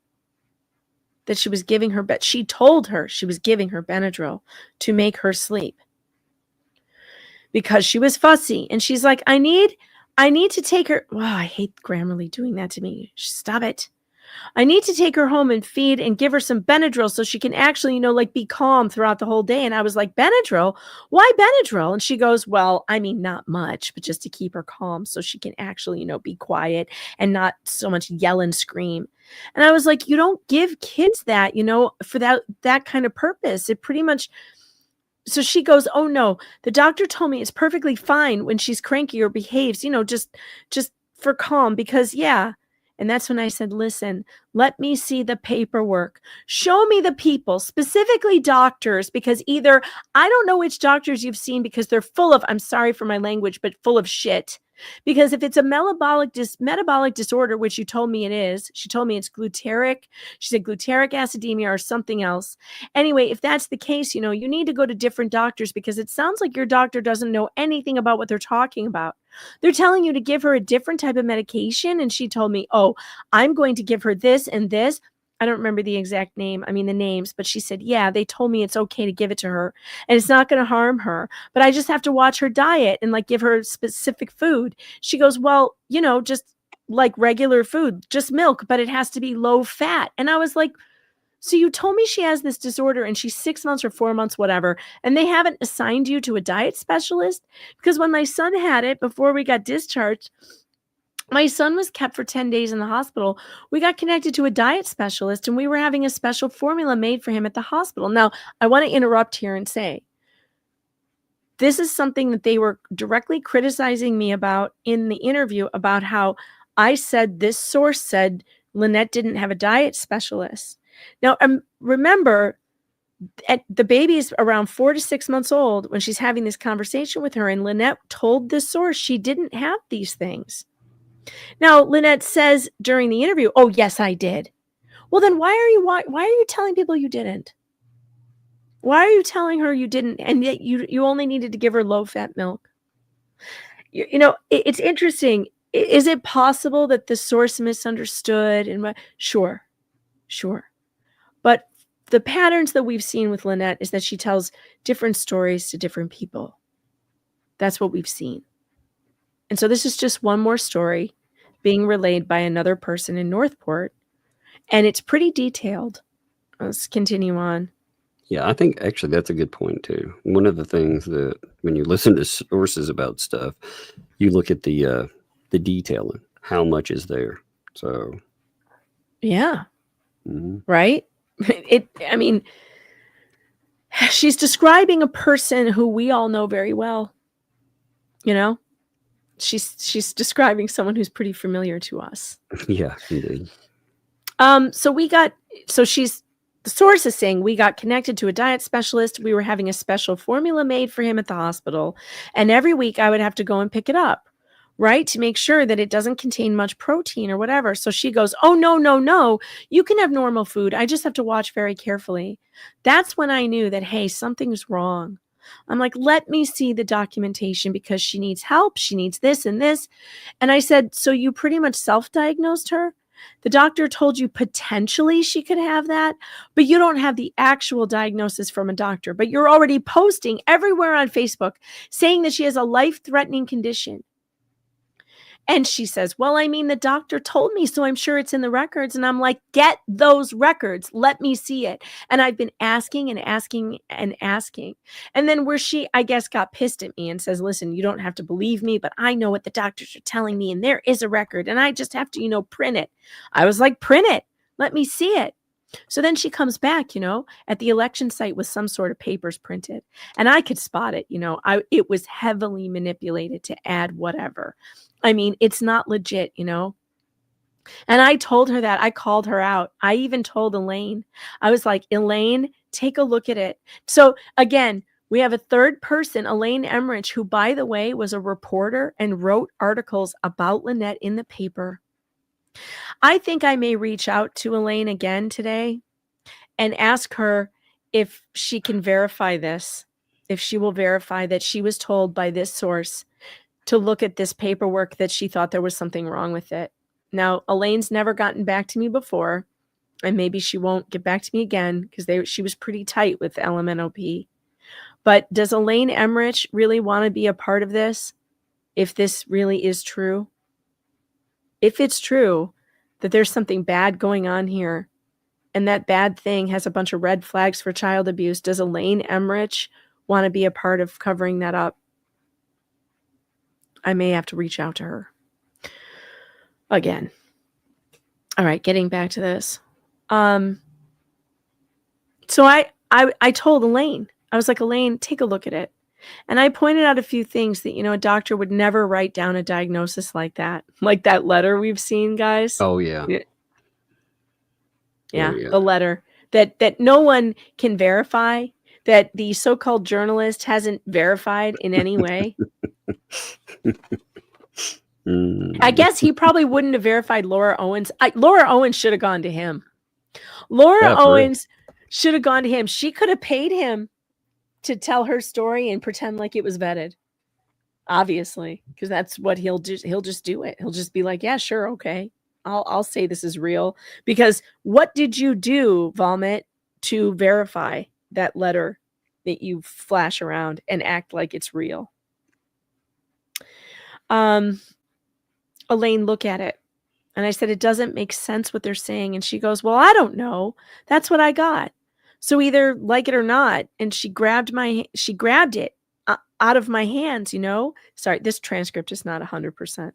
That she was giving her, but she told her she was giving her Benadryl to make her sleep because she was fussy. And she's like, I need to take her. Wow, I hate Grammarly doing that to me. Stop it. I need to take her home and feed and give her some Benadryl so she can actually, be calm throughout the whole day. And I was like, Benadryl? Why Benadryl? And she goes, well, I mean, not much, but just to keep her calm so she can actually, be quiet and not so much yell and scream. And I was like, you don't give kids that, for that kind of purpose. It pretty much. So she goes, oh no, the doctor told me it's perfectly fine when she's cranky or behaves, just for calm because, yeah. And that's when I said, listen, let me see the paperwork. Show me the people, specifically doctors, because either I don't know which doctors you've seen because they're full of, I'm sorry for my language, but full of shit. Because if it's a metabolic disorder, which you told me it is, she told me it's glutaric. She said glutaric acidemia or something else. Anyway, if that's the case, you need to go to different doctors because it sounds like your doctor doesn't know anything about what they're talking about. They're telling you to give her a different type of medication. And she told me, oh, I'm going to give her this and this. I don't remember the exact name. the names, but she said, yeah, they told me it's okay to give it to her and it's not going to harm her, but I just have to watch her diet and give her specific food. She goes, well, just like regular food, just milk, but it has to be low fat. And I was like, so you told me she has this disorder and she's 6 months or 4 months, whatever, and they haven't assigned you to a diet specialist? Because when my son had it before we got discharged, my son was kept for 10 days in the hospital. We got connected to a diet specialist and we were having a special formula made for him at the hospital. Now, I want to interrupt here and say, this is something that they were directly criticizing me about in the interview about how I said this source said Lynette didn't have a diet specialist. Now, remember, the baby is around 4 to 6 months old when she's having this conversation with her, and Lynette told this source she didn't have these things. Now, Lynette says during the interview, oh, yes, I did. Well, then why are you telling people you didn't? Why are you telling her you didn't, and yet you only needed to give her low-fat milk? It's interesting. Is it possible that the source misunderstood? And sure. But the patterns that we've seen with Lynette is that she tells different stories to different people. That's what we've seen. And so this is just one more story being relayed by another person in Northport. And it's pretty detailed. Let's continue on. Yeah, I think actually that's a good point too. One of the things that when you listen to sources about stuff, you look at the detailing, how much is there. So yeah, right. She's describing a person who we all know very well. She's describing someone who's pretty familiar to us. Yeah, indeed. The source is saying we got connected to a diet specialist. We were having a special formula made for him at the hospital. And every week I would have to go and pick it up, right? To make sure that it doesn't contain much protein or whatever. So she goes, oh, no. You can have normal food. I just have to watch very carefully. That's when I knew that, hey, something's wrong. I'm like, let me see the documentation because she needs help. She needs this and this. And I said, so you pretty much self-diagnosed her? The doctor told you potentially she could have that, but you don't have the actual diagnosis from a doctor, but you're already posting everywhere on Facebook saying that she has a life-threatening condition. And she says, well, the doctor told me, so I'm sure it's in the records. And I'm like, get those records. Let me see it. And I've been asking and asking and asking. And then where she, I guess, got pissed at me and says, listen, you don't have to believe me, but I know what the doctors are telling me. And there is a record. And I just have to, print it. I was like, print it. Let me see it. So then she comes back, at the election site with some sort of papers printed. And I could spot it. It was heavily manipulated to add whatever. It's not legit, And I told her that. I called her out. I even told Elaine. I was like, Elaine, take a look at it. So again, we have a third person, Elaine Emmerich, who, by the way, was a reporter and wrote articles about Lynette in the paper. I think I may reach out to Elaine again today and ask her if she can verify this, if she will verify that she was told by this source to look at this paperwork that she thought there was something wrong with it. Now, Elaine's never gotten back to me before, and maybe she won't get back to me again because she was pretty tight with LMNOP. But does Elaine Emmerich really want to be a part of this if this really is true? If it's true that there's something bad going on here and that bad thing has a bunch of red flags for child abuse, does Elaine Emmerich want to be a part of covering that up? I may have to reach out to her again. All right, getting back to this. So I told Elaine, I was like, Elaine, take a look at it. And I pointed out a few things that, a doctor would never write down a diagnosis like that letter we've seen, guys. Oh yeah. Yeah, yeah. the letter that no one can verify, that the so-called journalist hasn't verified in any way. I guess he probably wouldn't have verified Laura Owens. Laura Owens should have gone to him. Laura Owens should have gone to him. She could have paid him to tell her story and pretend like it was vetted. Obviously, because that's what he'll do. He'll just do it. He'll just be like, yeah, sure, okay. I'll say this is real. Because what did you do, Vomit, to verify that letter that you flash around and act like it's real? Elaine, look at it. And I said, it doesn't make sense what they're saying. And she goes, well, I don't know. That's what I got. So either like it or not. And she grabbed it out of my hands, Sorry, this transcript is not 100%.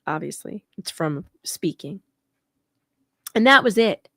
Obviously, it's from speaking. And that was it.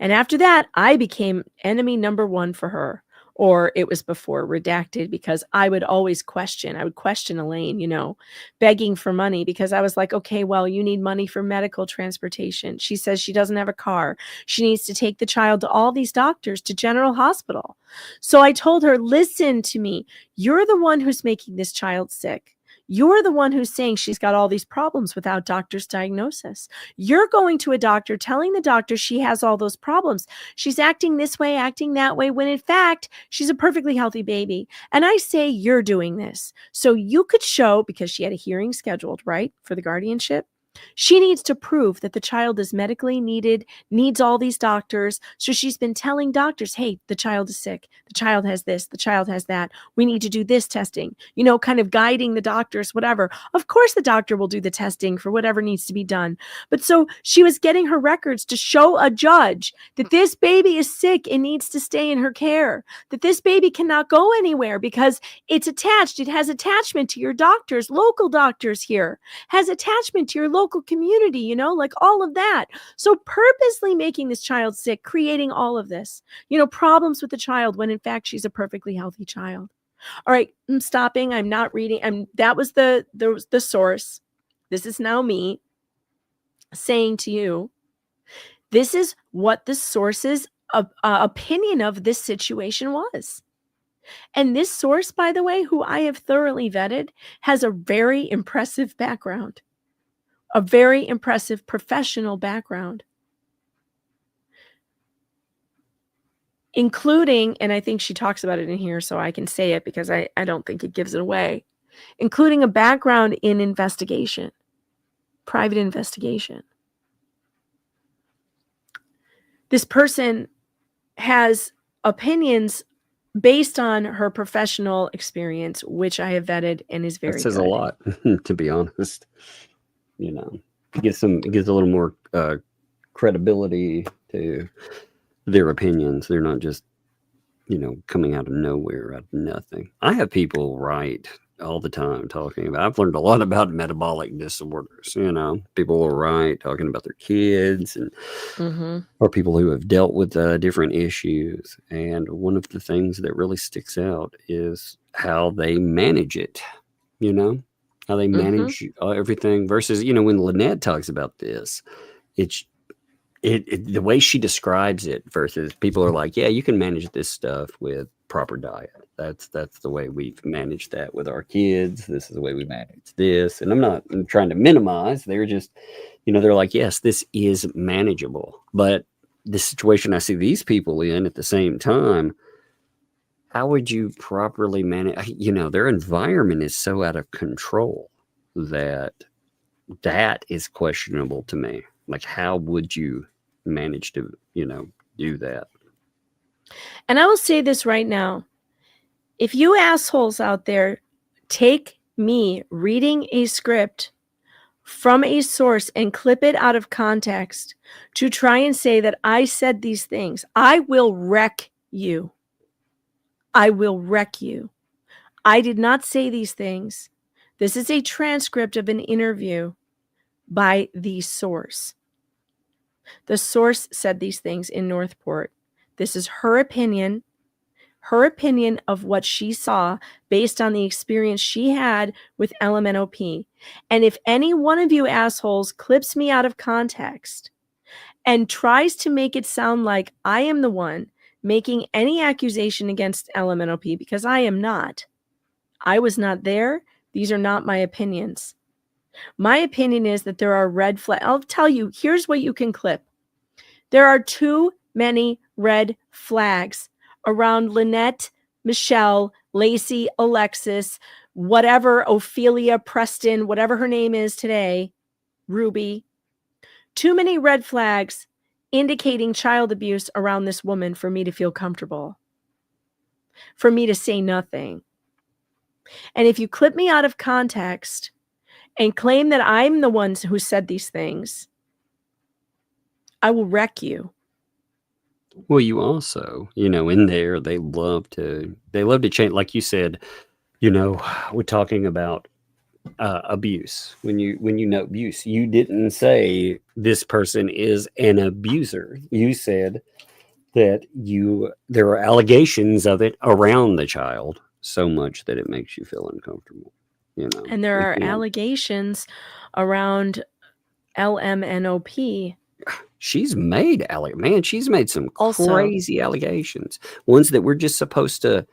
And after that, I became enemy number one for her. Or it was before redacted, because I would always question. I would question Elaine, begging for money, because I was like, okay, well, you need money for medical transportation. She says she doesn't have a car. She needs to take the child to all these doctors, to General Hospital. So I told her, listen to me. You're the one who's making this child sick. You're the one who's saying she's got all these problems without doctor's diagnosis. You're going to a doctor, telling the doctor she has all those problems. She's acting this way, acting that way, when in fact, she's a perfectly healthy baby. And I say you're doing this. So you could show, because she had a hearing scheduled, right, for the guardianship. She needs to prove that the child is medically needed, needs all these doctors. So she's been telling doctors, hey, the child is sick. The child has this. The child has that. We need to do this testing, kind of guiding the doctors, whatever. Of course, the doctor will do the testing for whatever needs to be done. But so she was getting her records to show a judge that this baby is sick and needs to stay in her care, that this baby cannot go anywhere because it's attached. It has attachment to your doctors, local doctors here, has attachment to your local community, like all of that. So purposely making this child sick, creating all of this, problems with the child, when in fact she's a perfectly healthy child. All right, I'm stopping. I'm not reading. That was the source. This is now me saying to you, this is what the source's opinion of this situation was. And this source, by the way, who I have thoroughly vetted, has a very impressive background. A very impressive professional background, including, and I think she talks about it in here, so I can say it because I don't think it gives it away, including a background in investigation, private investigation. This person has opinions based on her professional experience, which I have vetted and is very good. That says a lot, to be honest. It gives a little more credibility to their opinions. They're not just, coming out of nowhere, out of nothing. I have people write all the time talking about, I've learned a lot about metabolic disorders. People will write talking about their kids and or people who have dealt with different issues. And one of the things that really sticks out is how they manage it, how they manage everything versus, when Lynette talks about this, it's the way she describes it versus people are like, yeah, you can manage this stuff with proper diet. That's the way we've managed that with our kids. This is the way we manage this. And I'm trying to minimize. They're just, they're like, yes, this is manageable. But the situation I see these people in at the same time, how would you properly manage? Their environment is so out of control that is questionable to me. Like, how would you manage to, do that? And I will say this right now. If you assholes out there take me reading a script from a source and clip it out of context to try and say that I said these things, I will wreck you. I will wreck you. I did not say these things. This is a transcript of an interview by the source. The source said these things in Northport. This is her opinion. her opinion of what she saw based on the experience she had with LMNOP. And if any one of you assholes clips me out of context and tries to make it sound like I am the one making any accusation against LMNOP, because I am not. I was not there. These are not my opinions. My opinion is that there are red flags. I'll tell you, here's what you can clip. There are too many red flags around Lynette, Michelle, Lacey, Alexis, whatever, Ophelia, Preston, whatever her name is today, Ruby. Too many red flags indicating child abuse around this woman for me to feel comfortable, for me to say nothing. And if you clip me out of context and claim that I'm the one who said these things, I will wreck you. Well, you also, in there, they love to change. Like you said, we're talking about abuse. When you know abuse, you didn't say this person is an abuser. You said that there are allegations of it around the child so much that it makes you feel uncomfortable. And there are allegations around LMNOP. She's made some crazy allegations, ones that we're supposed to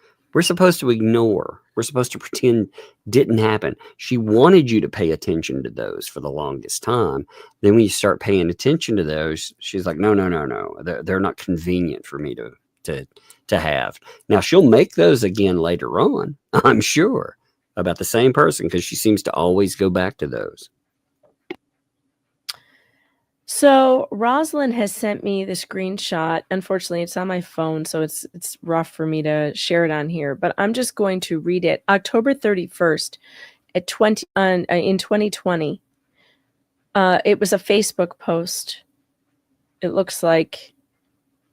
ignore. We're supposed to pretend didn't happen. She wanted you to pay attention to those for the longest time. Then when you start paying attention to those, she's like, no. They're not convenient for me to have. Now she'll make those again later on, I'm sure, about the same person, because she seems to always go back to those. So Rosalind has sent me the screenshot. Unfortunately, it's on my phone, so it's rough for me to share it on here. But I'm just going to read it. October 31st, in 2020. It was a Facebook post. It looks like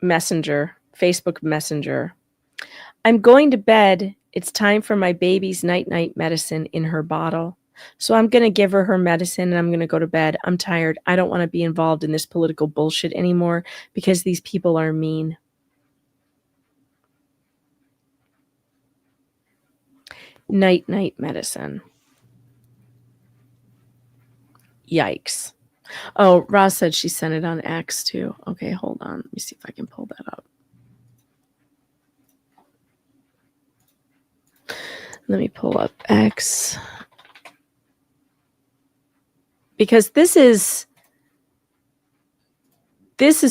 Facebook Messenger. I'm going to bed. It's time for my baby's night-night medicine in her bottle. So I'm going to give her medicine and I'm going to go to bed. I'm tired. I don't want to be involved in this political bullshit anymore because these people are mean. Night-night medicine. Yikes. Oh, Ross said she sent it on X too. Okay, hold on. Let me see if I can pull that up. Let me pull up X. Because this is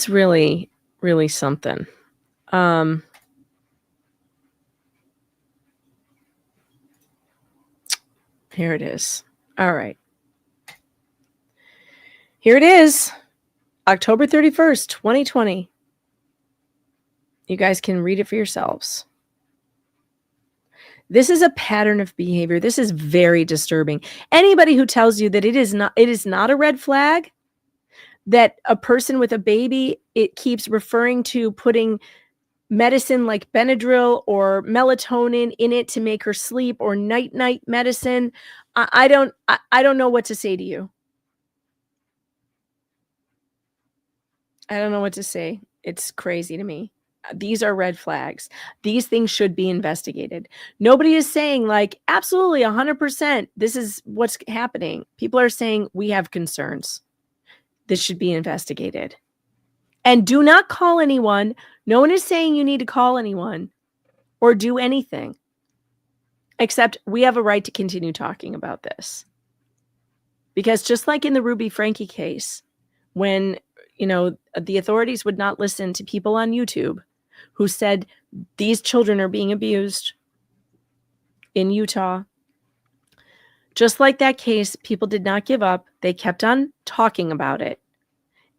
really, really something. Here it is. All right. Here it is. October 31st, 2020. You guys can read it for yourselves. This is a pattern of behavior. This is very disturbing. Anybody who tells you that it is not a red flag, that a person with a baby, it keeps referring to putting medicine like Benadryl or melatonin in it to make her sleep, or night-night medicine, I don't know what to say to you. I don't know what to say. It's crazy to me. These are red flags. These things should be investigated. Nobody is saying like, absolutely 100%, this is what's happening. People are saying we have concerns. This should be investigated. And do not call anyone. No one is saying you need to call anyone or do anything. Except we have a right to continue talking about this. Because just like in the Ruby Frankie case, when the authorities would not listen to people on YouTube who said these children are being abused in Utah. Just like that case, people did not give up. They kept on talking about it.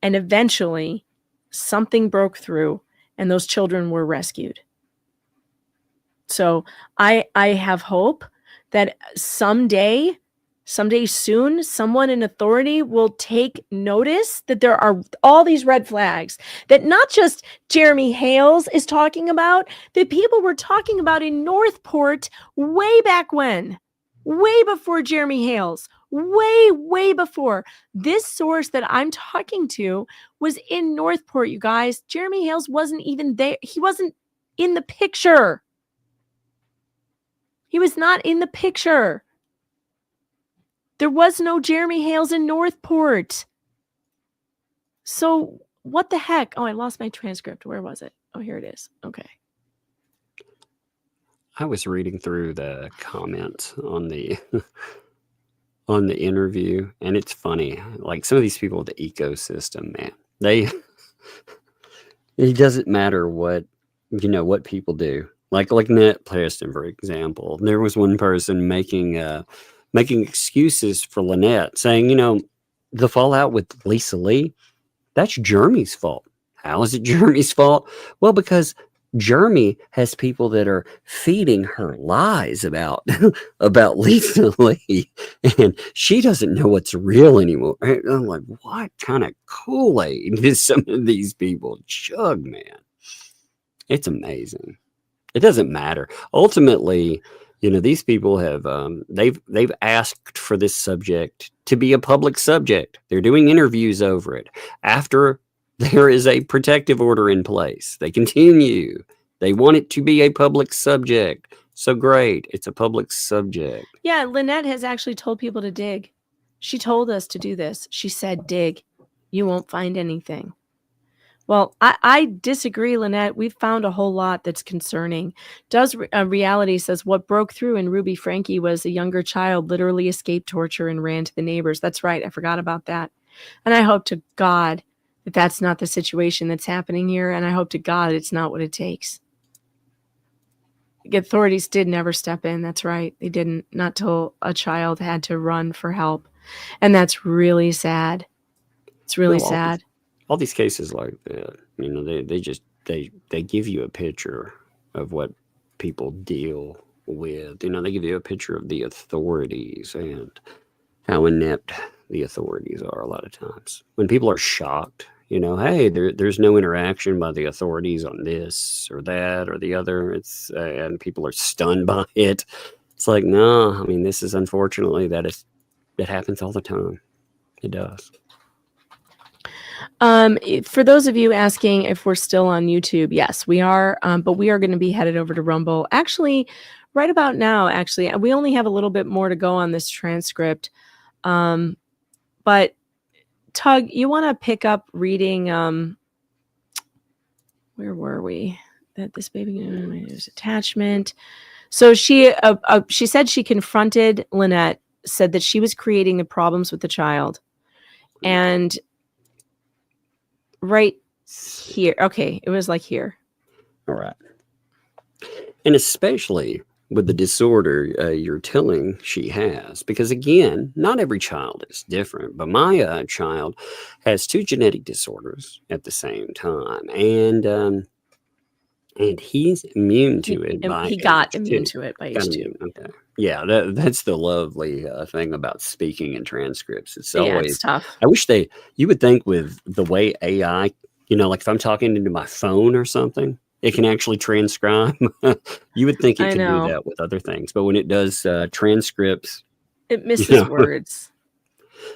And eventually, something broke through and those children were rescued. So I have hope that someday soon, someone in authority will take notice that there are all these red flags that not just Jeremy Hales is talking about, that people were talking about in Northport way back when, way before Jeremy Hales, way before. This source that I'm talking to was in Northport, you guys. Jeremy Hales wasn't even there. He wasn't in the picture. He was not in the picture. There was no Jeremy Hales in Northport. So what the heck? Oh, I lost my transcript. Where was it? Oh, here it is. Okay. I was reading through the comments on the on the interview, and it's funny. Like some of these people, the ecosystem, man, it doesn't matter what what people do. Like Net Preston, for example. There was one person making excuses for Lynette, saying, the fallout with Lisa Lee, that's Jeremy's fault. How is it Jeremy's fault? Well, because Jeremy has people that are feeding her lies about Lisa Lee, and she doesn't know what's real anymore. And I'm like, what kind of Kool-Aid did some of these people chug, man? It's amazing. It doesn't matter. Ultimately, these people have they've asked for this subject to be a public subject. They're doing interviews over it. After there is a protective order in place, they continue. They want it to be a public subject. So great. It's a public subject. Yeah, Lynette has actually told people to dig. She told us to do this. She said, dig. You won't find anything. Well, I disagree, Lynette. We've found a whole lot that's concerning. Reality says what broke through in Ruby Frankie was a younger child literally escaped torture and ran to the neighbors. That's right. I forgot about that. And I hope to God that that's not the situation that's happening here. And I hope to God it's not what it takes. The authorities did never step in. That's right. They didn't. Not till a child had to run for help. And that's really sad. It's really sad. All these cases like that, they give you a picture of what people deal with. They give you a picture of the authorities and how inept the authorities are a lot of times. When people are shocked, hey, there's no interaction by the authorities on this or that or the other. And people are stunned by it. It's like, no, this is unfortunately it happens all the time. It does. For those of you asking if we're still on YouTube, yes, we are. But we are going to be headed over to Rumble. Actually, right about now, we only have a little bit more to go on this transcript. But Tug, you want to pick up reading, where were we? That this baby there's attachment. So she said she confronted Lynette, said that she was creating the problems with the child. And right here. Okay, it was like here. All right. And especially with the disorder you're telling she has. Because again, not every child is different. But my child has 2 genetic disorders at the same time. And he's immune to it. He got immune to it by age 2. Okay. Yeah, that's the lovely thing about speaking and transcripts. It's always it's tough. I wish you would think with the way AI, like if I'm talking into my phone or something, it can actually transcribe. You would think it could do that with other things. But when it does transcripts, it misses words.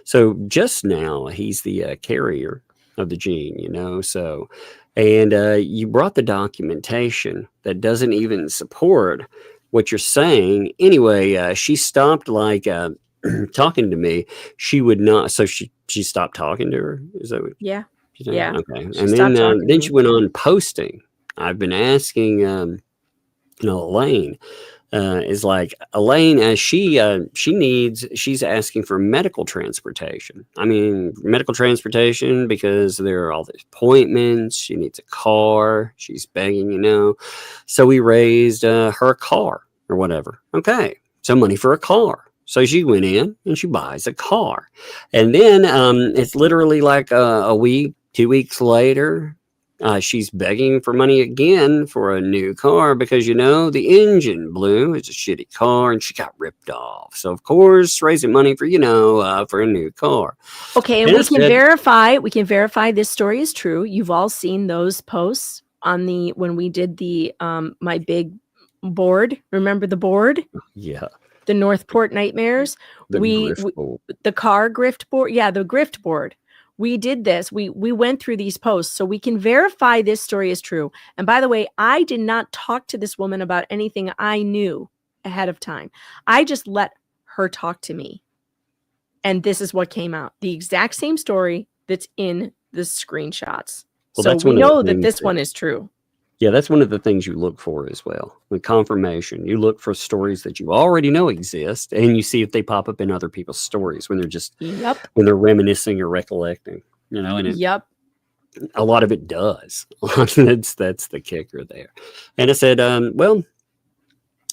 So just now, he's the carrier of the gene, so... And you brought the documentation that doesn't even support what you're saying. Anyway, she stopped talking to me. She would not. So she stopped talking to her. Is that what? Yeah. Yeah. Okay. And then she went on posting. I've been asking, Elaine. Is like Elaine, as she's asking for medical transportation. Medical transportation because there are all these appointments. She needs a car. She's begging, So we raised her a car or whatever. Okay. So money for a car. So she went in and she buys a car. And then it's literally like a week, 2 weeks later, she's begging for money again for a new car because, the engine blew. It's a shitty car and she got ripped off. So, of course, raising money for, for a new car. Okay. And we can verify this story is true. You've all seen those posts when we did the, my big board. Remember the board? Yeah. The Northport Nightmares. The car grift board. Yeah. The grift board. We did this. We went through these posts so we can verify this story is true. And by the way, I did not talk to this woman about anything I knew ahead of time. I just let her talk to me. And this is what came out. The exact same story that's in the screenshots. Well, so that's we one of the know that things this that- one is true. Yeah, that's one of the things you look for as well. The confirmation. You look for stories that you already know exist, and you see if they pop up in other people's stories when they're just Yep. when they're reminiscing or recollecting. You know, and Yep. a lot of it does. That's the kicker there. And I said, well,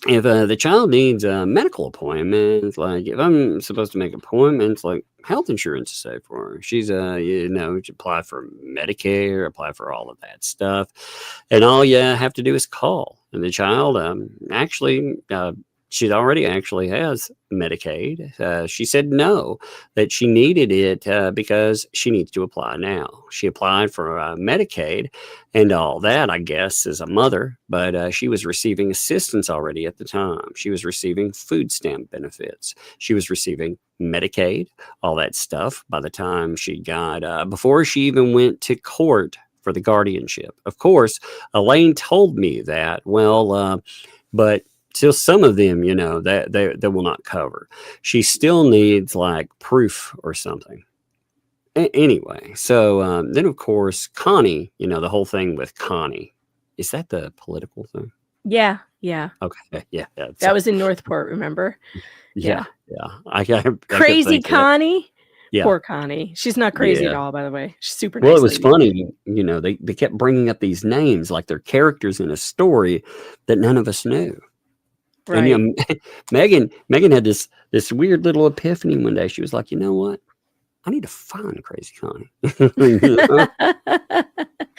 if the child needs a medical appointment, like if I'm supposed to make appointments, like health insurance to say for her, she's apply for Medicare, apply for all of that stuff, and all you have to do is call. And the child actually she already actually has Medicaid. She said no, that she needed it because she needs to apply now. She applied for Medicaid and all that, I guess, as a mother, but she was receiving assistance already at the time. She was receiving food stamp benefits. She was receiving Medicaid, all that stuff by the time she got, before she even went to court for the guardianship. Of course, Elaine told me that, but still some of them, that they will not cover. She still needs like proof or something. Anyway, so then of course, Connie, the whole thing with Connie, is that the political thing? Yeah. Yeah. Okay. Yeah. That was in Northport, remember? Yeah. I kept Crazy thinking that. Connie. Yeah. Poor Connie. She's not crazy at Yeah. all, by the way. She's super nice. Well, it was lady. funny, they kept bringing up these names like they're characters in a story that none of us knew. Right. And Megan had this weird little epiphany one day. She was like, you know what? I need to find Crazy Connie.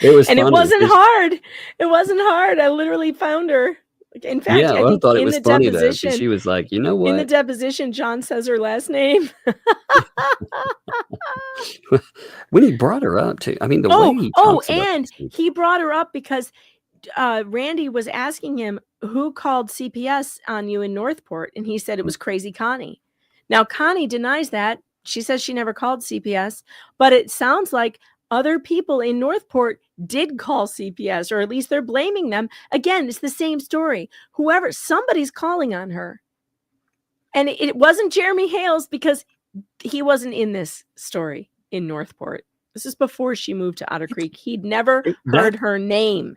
It was and funny. it wasn't hard. It wasn't hard. I literally found her. In fact, Yeah, I well, I think thought it in was the funny though, 'cause deposition, she was like, you know in the what? deposition, John says her last name. When he brought her up to, I mean, the way he talks about and these people. he brought her up because Randy was asking him who called CPS on you in Northport, and he said it was Crazy Connie. Now Connie denies that. She says she never called CPS, but it sounds like other people in Northport did call CPS, or at least they're blaming them. Again, it's the same story. Somebody's calling on her. And it wasn't Jeremy Hales because he wasn't in this story in Northport. This is before she moved to Otter Creek. He'd never heard her name.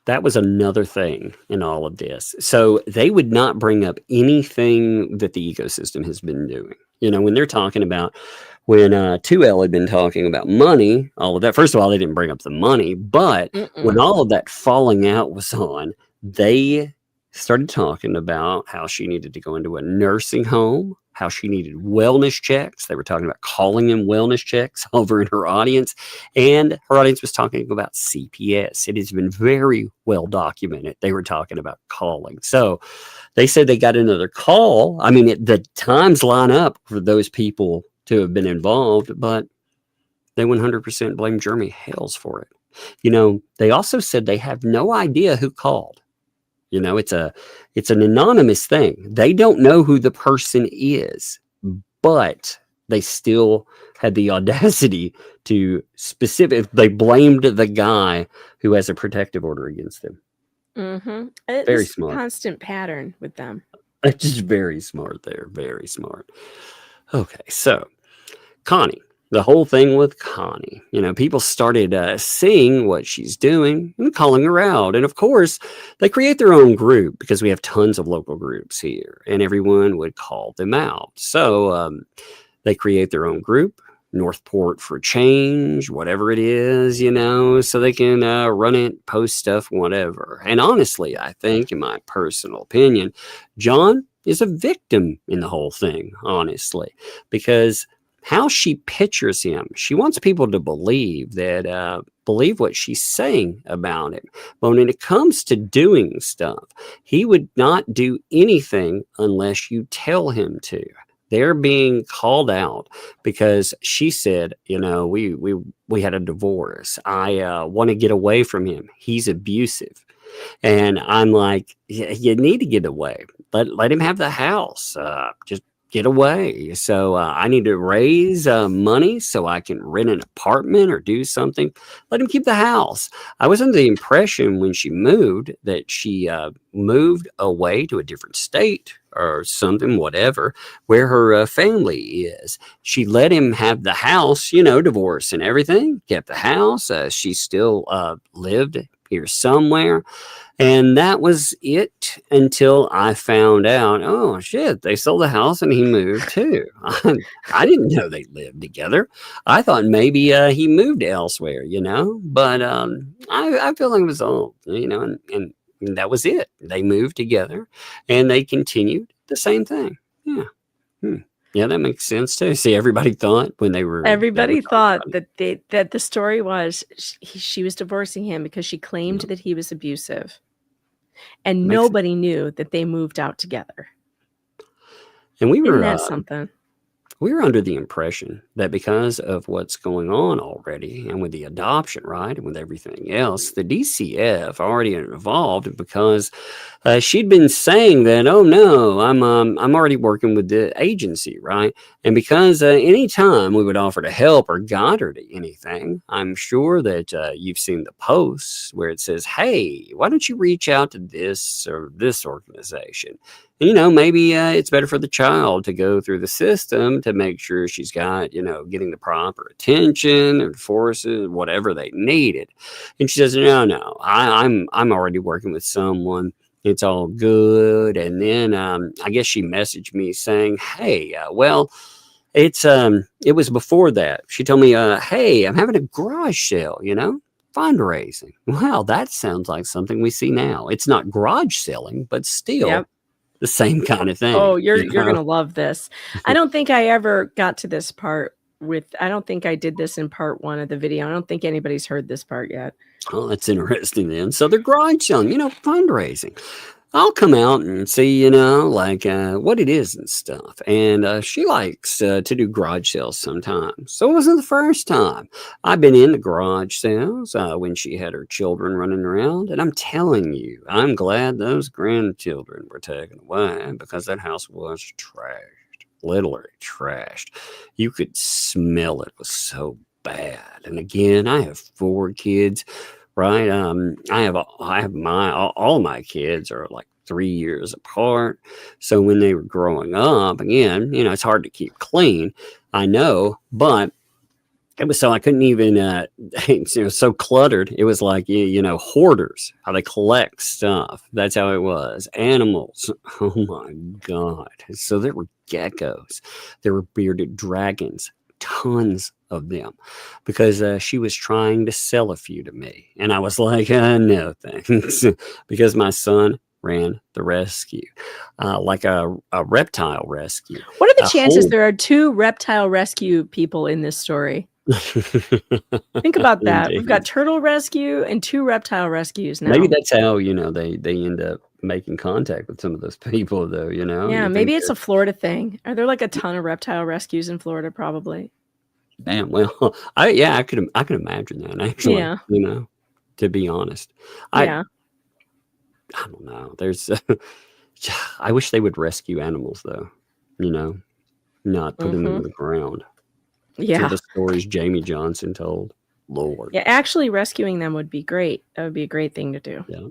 That was another thing in all of this. So they would not bring up anything that the ecosystem has been doing. When they're talking about when 2L had been talking about money, all of that. First of all, they didn't bring up the money, but when all of that falling out was on, they started talking about how she needed to go into a nursing home, how she needed wellness checks. They were talking about calling in wellness checks over in her audience, and her audience was talking about CPS. It has been very well documented. They were talking about calling. So they said they got another call. I mean, the times line up for those people to have been involved, but they 100% blame Jeremy Hales for it. They also said they have no idea who called. It's an anonymous thing. They don't know who the person is, but they still had the audacity to they blamed the guy who has a protective order against them. Mm-hmm. Very smart. Constant pattern with them. It's just very smart there. Very smart. Okay, so Connie. The whole thing with Connie, people started seeing what she's doing and calling her out. And of course, they create their own group because we have tons of local groups here and everyone would call them out. So they create their own group, Northport for Change, whatever it is, so they can run it, post stuff, whatever. And honestly, I think, in my personal opinion, John is a victim in the whole thing, honestly, because how she pictures him, she wants people to believe what she's saying about him. But when it comes to doing stuff, he would not do anything unless you tell him to. They're being called out because she said, we had a divorce. I want to get away from him. He's abusive. And I'm like, you need to get away. Let him have the house. Just get away. So I need to raise money so I can rent an apartment or do something. Let him keep the house. I was under the impression when she moved that she moved away to a different state or something, whatever, where her family is. She let him have the house, divorce and everything, kept the house. She still lived here somewhere. And that was it until I found out, oh shit, they sold the house and he moved too. I didn't know they lived together. I thought maybe he moved elsewhere, but I feel like it was all, and that was it. They moved together and they continued the same thing. Yeah. Yeah, that makes sense too. See, everybody thought when they were Everybody thought that the story was she was divorcing him because she claimed that he was abusive. And Makes nobody knew that they moved out together. And we Isn't were that something? we were under the impression that because of what's going on already and with the adoption, right, and with everything else, the DCF already involved because she'd been saying that, oh no, I'm already working with the agency, right? And because anytime we would offer to help or guide her to anything, I'm sure that you've seen the posts where it says, hey, why don't you reach out to this or this organization? Maybe it's better for the child to go through the system to make sure she's got, getting the proper attention and forces, whatever they needed. And she says, no, I'm already working with someone. It's all good. And then I guess she messaged me saying, hey, well, it was before that. She told me, hey, I'm having a garage sale, fundraising. Well, that sounds like something we see now. It's not garage selling, but still. Yep. The same kind of thing. Oh, you're gonna love this. I don't think I ever got to this part I don't think I did this in part 1 of the video. I don't think anybody's heard this part yet. Oh, that's interesting then. So they're garage selling, fundraising. I'll come out and see, what it is and stuff. And she likes to do garage sales sometimes. So it wasn't the first time. I've been in the garage sales when she had her children running around. And I'm telling you, I'm glad those grandchildren were taken away because that house was trashed, literally trashed. You could smell it was so bad. And again, I have 4 kids. Right. I have all my kids are like 3 years apart. So when they were growing up, again, it's hard to keep clean. I know, but it was so I couldn't even, so cluttered. It was like, hoarders, how they collect stuff. That's how it was. Animals. Oh my God. So there were geckos. There were bearded dragons. Tons of them because she was trying to sell a few to me. And I was like, no, thanks. Because my son ran the rescue, like a reptile rescue. What are the chances there are 2 reptile rescue people in this story? Think about that. Indeed. We've got turtle rescue and 2 reptile rescues now. Maybe that's how, they end up making contact with some of those people though, Yeah, maybe it's a Florida thing. Are there like a ton of reptile rescues in Florida? Probably. Damn, well, I could imagine that actually. Yeah. To be honest. Yeah. I don't know. There's I wish they would rescue animals though, not put them in the ground. Yeah. To the stories Jamie Johnson told. Lord. Yeah, actually rescuing them would be great. That would be a great thing to do. Yeah.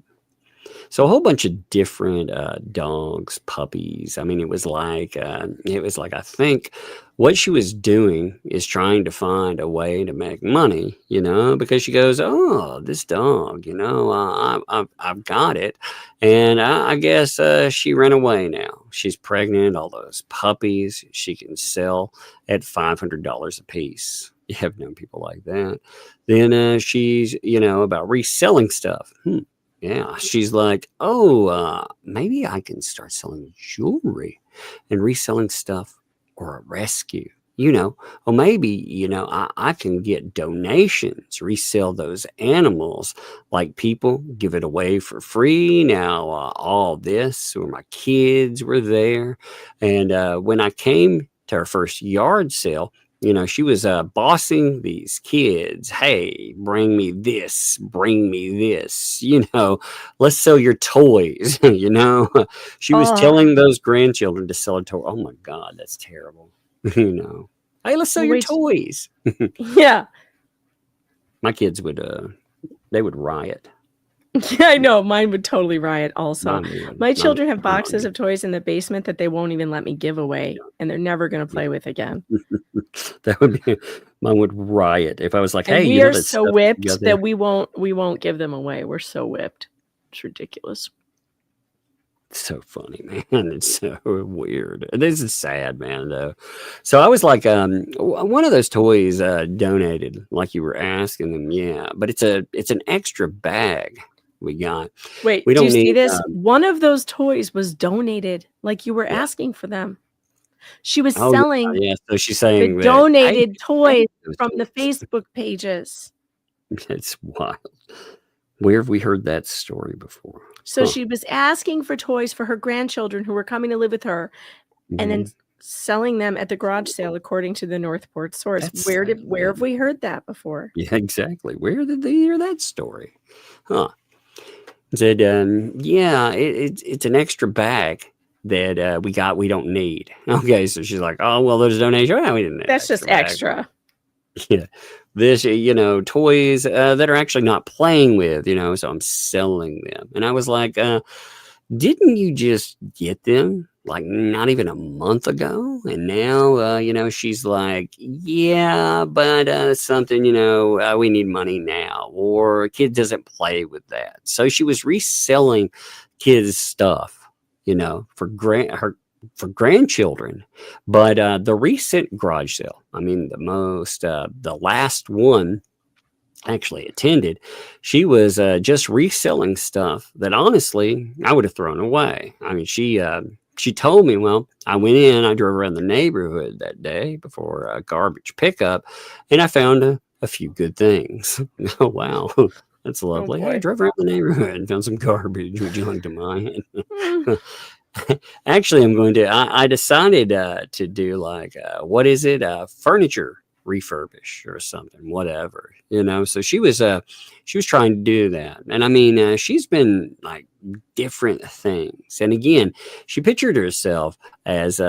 So a whole bunch of different dogs, puppies. I mean, it was like I think what she was doing is trying to find a way to make money, because she goes, oh, this dog, I've got it. And I guess she ran away now. She's pregnant, all those puppies she can sell at $500 a piece. You have known people like that. Then she's, about reselling stuff. Yeah, she's like, oh, maybe I can start selling jewelry and reselling stuff or a rescue, or maybe, I can get donations, resell those animals, like people give it away for free. Now, all this, or my kids were there. And when I came to our first yard sale, she was bossing these kids. Hey, bring me this, bring me this. Let's sell your toys. She was Oh, telling those grandchildren to sell a toy. Oh my God, that's terrible. Hey, let's sell your wait. toys. Yeah. My kids would they would riot. Yeah, I know. Mine would totally riot also. Mine would. My Mine children would have boxes riot. of toys in the basement that they won't even let me give away, and they're never going to play with again. That would be mine would riot if I was like, And hey, we are that so stuff you whipped got there? that we won't give them away. We're so whipped. It's ridiculous. It's so funny, man. It's so weird. This is sad, man, though. So I was like, one of those toys donated, like you were asking them, yeah. But it's an extra bag we got. Wait, We do you don't see need this? One of those toys was donated, like you were yeah. asking for them. She was Oh selling yeah. So she's the saying that hey, donated you toys save those from the toys. Facebook pages. It's wild. Where have we heard that story before? So Huh. she was asking for toys for her grandchildren who were coming to live with her, and then Mhm. selling them at the garage sale, according to the Northport source. That's Where sad, have man. we heard that before? Yeah, exactly. Where did they hear that story? Huh. Said, yeah, it's an extra bag that we don't need. Okay, so she's like, oh well, there's a donation. Oh, we didn't need an That's just extra bag. extra. Yeah, this toys that are actually not playing with. So I'm selling them, and I was like, didn't you just get them like not even a month ago? And now, she's like, yeah, but something, we need money now, or a kid doesn't play with that. So she was reselling kids' stuff, for grandchildren. But the recent garage sale, I mean, the last one actually attended, she was just reselling stuff that honestly I would have thrown away. I mean, she told me, well, I went in, I drove around the neighborhood that day before a garbage pickup, and I found a few good things. Oh wow, that's lovely. I boy. drove around the neighborhood and found some garbage. Would you like to mine? Mm. Actually, I decided to do like what is it, furniture refurbish or something, whatever, so she was trying to do that. And I mean, she's been like different things, and again, she pictured herself as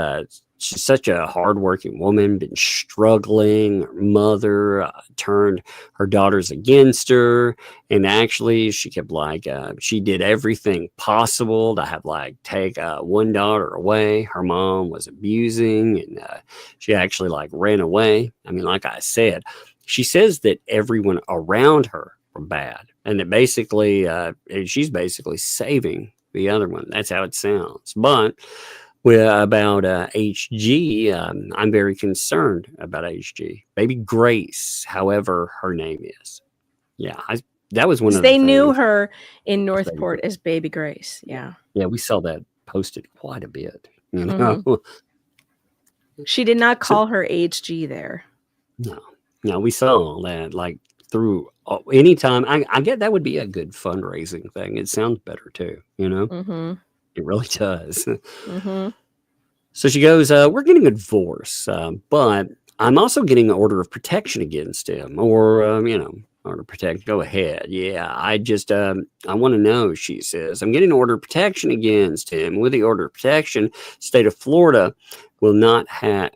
she's such a hardworking woman, been struggling. Her mother turned her daughters against her, and actually she kept like she did everything possible to have like take one daughter away. Her mom was abusing, and she actually like ran away. I mean, like I said, she says that everyone around her were bad, and that basically she's basically saving the other one. That's how it sounds. But about HG, I'm very concerned about HG. Baby Grace, however her name is. Yeah, that was one of the They knew things. her in Baby Northport Grace. as Baby Grace. Yeah. Yeah, we saw that posted quite a bit. She did not call her HG there. No, we saw that like through anytime. I get that would be a good fundraising thing. It sounds better too. Mm-hmm. It really does. Mm-hmm. So she goes, we're getting a divorce, but I'm also getting an order of protection against him, or, order of protection. Go ahead. Yeah, I want to know, she says. I'm getting an order of protection against him. With the order of protection, state of Florida will not have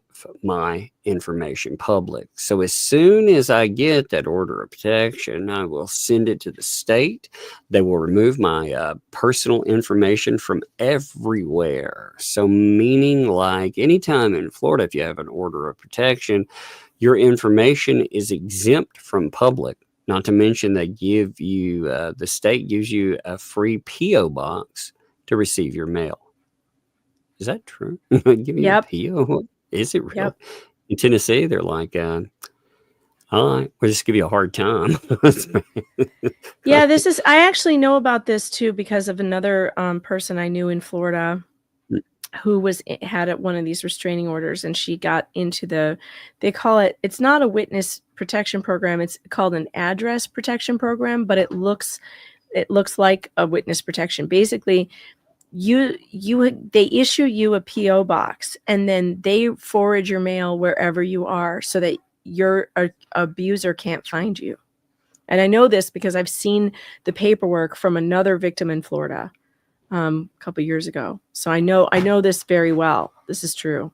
my information public. So as soon as I get that order of protection, I will send it to the state. They will remove my personal information from everywhere. So meaning like anytime in Florida, if you have an order of protection, your information is exempt from public. Not to mention they give you, the state gives you a free P.O. box to receive your mail. Is that true? Give you Yep. a P.O.? Is it really? Yep. In Tennessee, they're like, all right, we'll just give you a hard time. Yeah, I actually know about this too because of another person I knew in Florida who had one of these restraining orders, and she got into they call it's not a witness protection program. It's called an address protection program, but it looks like a witness protection. Basically, they issue you a PO box, and then they forward your mail wherever you are so that your abuser can't find you. And I know this because I've seen the paperwork from another victim in Florida a couple years ago. So I know this very well. This is true.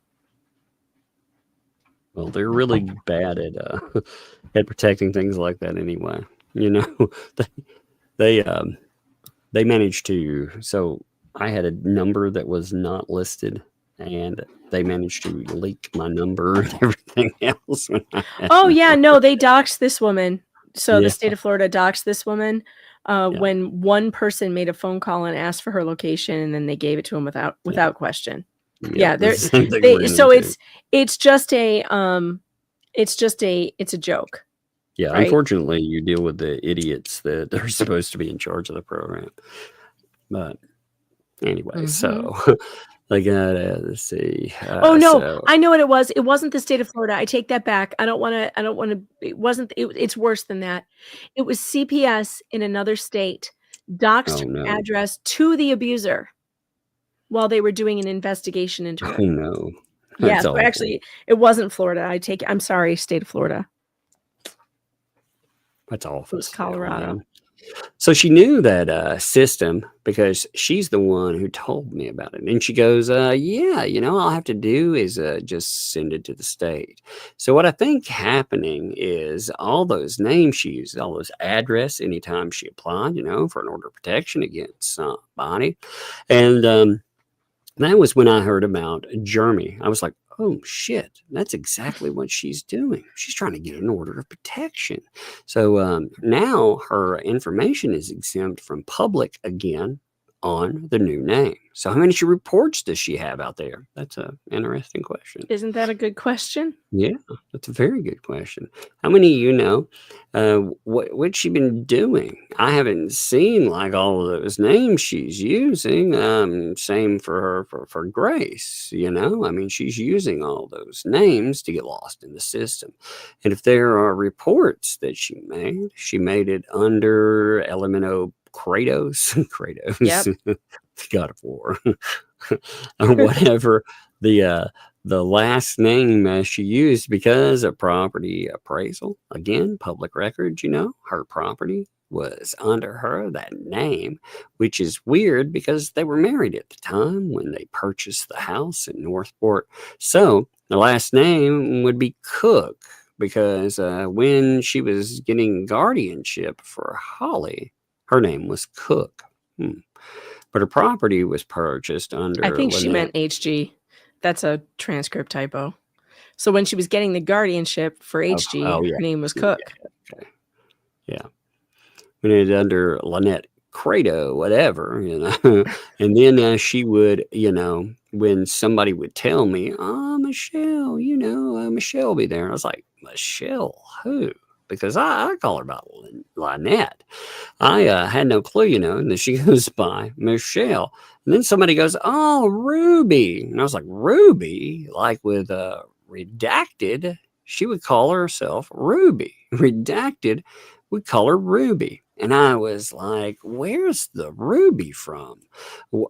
Well, they're really bad at protecting things like that anyway. You know, they managed to. So I had a number that was not listed, and they managed to leak my number and everything else. Oh yeah, no, they doxed this woman. So Yeah. the state of Florida doxed this woman when one person made a phone call and asked for her location, and then they gave it to him without question. Yeah, it's just a joke. Yeah, right? Unfortunately, you deal with the idiots that are supposed to be in charge of the program. But anyway, so I got let's see. Oh no, so- I know what it was. It wasn't the state of Florida. I take that back. I don't want to. It wasn't. It's worse than that. It was CPS in another state doxed Oh, no. her address to the abuser while they were doing an investigation into Oh it. no. Yeah, That's so awful. actually, it wasn't Florida. I'm sorry, state of Florida. That's awful. It was Colorado. Man. So she knew that system because she's the one who told me about it. And she goes, yeah, all I have to do is just send it to the state. So what I think happening is all those names she used, all those address, anytime she applied, for an order of protection against somebody. And that was when I heard about Jeremy. I was like, oh shit, that's exactly what she's doing. She's trying to get an order of protection. So now her information is exempt from public again on the new name. So how many reports does she have out there? That's an interesting question. Isn't that a good question? Yeah, that's a very good question. How many what's she been doing? I haven't seen like all of those names she's using. Same for her for Grace, I mean, she's using all those names to get lost in the system. And if there are reports that she made it under Elemento Kratos, Yep. God of War, or whatever the last name she used because of property appraisal. Again, public records, her property was under her, that name, which is weird because they were married at the time when they purchased the house in Northport. So the last name would be Cook because when she was getting guardianship for Holly, her name was Cook. But her property was purchased under... I think she meant HG. That's a transcript typo. So when she was getting the guardianship for HG, her name was Cook. Yeah. When it under Lynette Credo, whatever, And then she would, when somebody would tell me, Michelle, Michelle will be there. And I was like, Michelle, who? Because I call her by Lynette. I had no clue, and then she goes by Michelle. And then somebody goes, oh, Ruby. And I was like, Ruby? Like with redacted, she would call herself Ruby. Redacted would call her Ruby. And I was like, where's the Ruby from?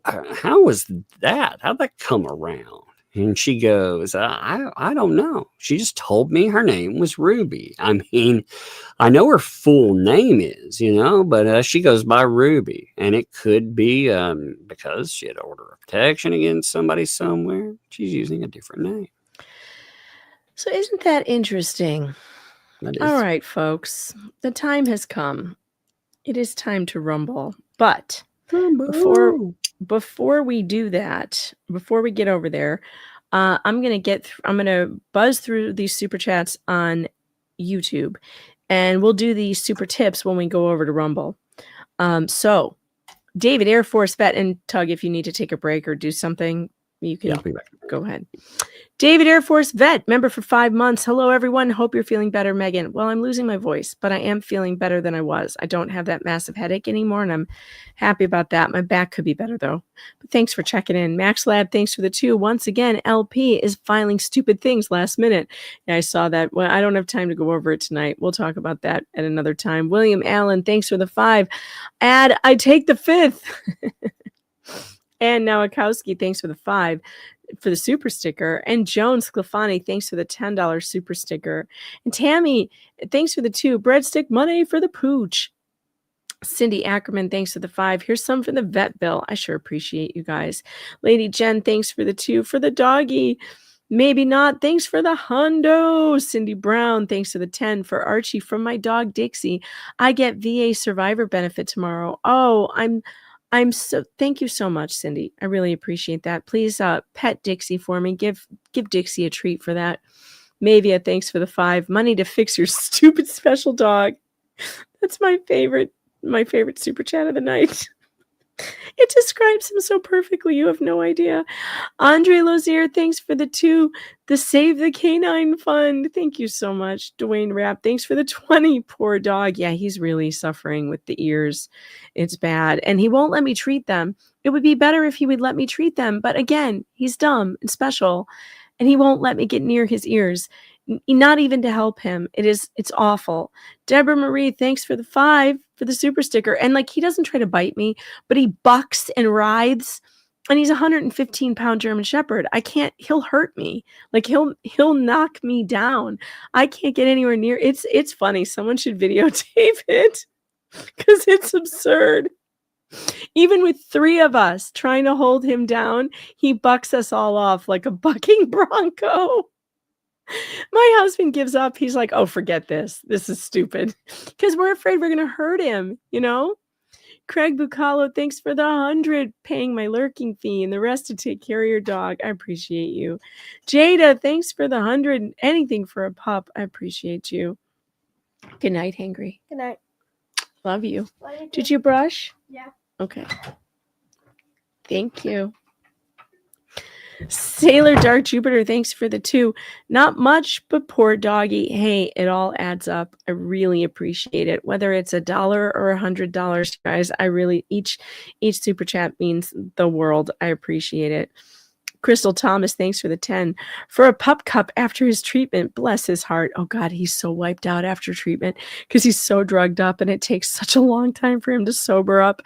How was that? How'd that come around? And she goes, I don't know. She just told me her name was Ruby. I mean, I know her full name is, but she goes by Ruby. And it could be because she had an order of protection against somebody somewhere. She's using a different name. So isn't that interesting? All right, folks. The time has come. It is time to rumble. But before we do that, before we get over there, I'm gonna buzz through these super chats on YouTube, and we'll do these super tips when we go over to Rumble. So David, Air Force vet, and Tug, if you need to take a break or do something, you can go ahead. David, Air Force vet, member for 5 months. Hello, everyone. Hope you're feeling better, Megan. Well, I'm losing my voice, but I am feeling better than I was. I don't have that massive headache anymore, and I'm happy about that. My back could be better, though. But thanks for checking in. Max Lab, thanks for the 2. Once again, LP is filing stupid things last minute. Yeah, I saw that. Well, I don't have time to go over it tonight. We'll talk about that at another time. William Allen, thanks for the 5. I take the 5th. And Nowakowski, thanks for the 5 for the super sticker. And Joan Sclafani, thanks for the $10 super sticker. And Tammy, thanks for the 2. Breadstick money for the pooch. Cindy Ackerman, thanks for the 5. Here's some for the vet bill. I sure appreciate you guys. Lady Jen, thanks for the 2. For the doggy, maybe not. Thanks for the hundo. Cindy Brown, thanks for the 10. For Archie, from my dog Dixie, I get VA survivor benefit tomorrow. Oh, I'm so, thank you so much, Cindy. I really appreciate that. Please pet Dixie for me. Give Dixie a treat for that. Maybe a thanks for the 5. Money to fix your stupid special dog. That's my favorite super chat of the night. It describes him so perfectly. You have no idea. Andre Lozier, thanks for the 2. The Save the Canine Fund. Thank you so much. Dwayne Rapp, thanks for the 20. Poor dog. Yeah, he's really suffering with the ears. It's bad. And he won't let me treat them. It would be better if he would let me treat them. But again, he's dumb and special. And he won't let me get near his ears. Not even to help him. It's awful. Deborah Marie, thanks for the 5 for the super sticker. And like, he doesn't try to bite me, but he bucks and writhes. And he's a 115-pound German Shepherd. He'll hurt me. Like he'll knock me down. I can't get anywhere near. It's funny. Someone should videotape it because it's absurd. Even with 3 of us trying to hold him down, he bucks us all off like a bucking bronco. My husband gives up. He's like, oh, forget this. This is stupid. Because we're afraid we're going to hurt him, you know? Craig Bucalo, thanks for the 100, paying my lurking fee, and the rest to take care of your dog. I appreciate you. Jada, thanks for the 100. Anything for a pup. I appreciate you. Good night, Hangry. Good night. Love you. Did you brush? Yeah. Okay. Thank you. Sailor Dark Jupiter, thanks for the 2. Not much, but poor doggy. Hey, it all adds up. I really appreciate it. Whether it's $1 or $100, guys, I really, each super chat means the world. I appreciate it. Crystal Thomas, thanks for the 10. For a pup cup after his treatment, bless his heart. Oh God, he's so wiped out after treatment because he's so drugged up and it takes such a long time for him to sober up.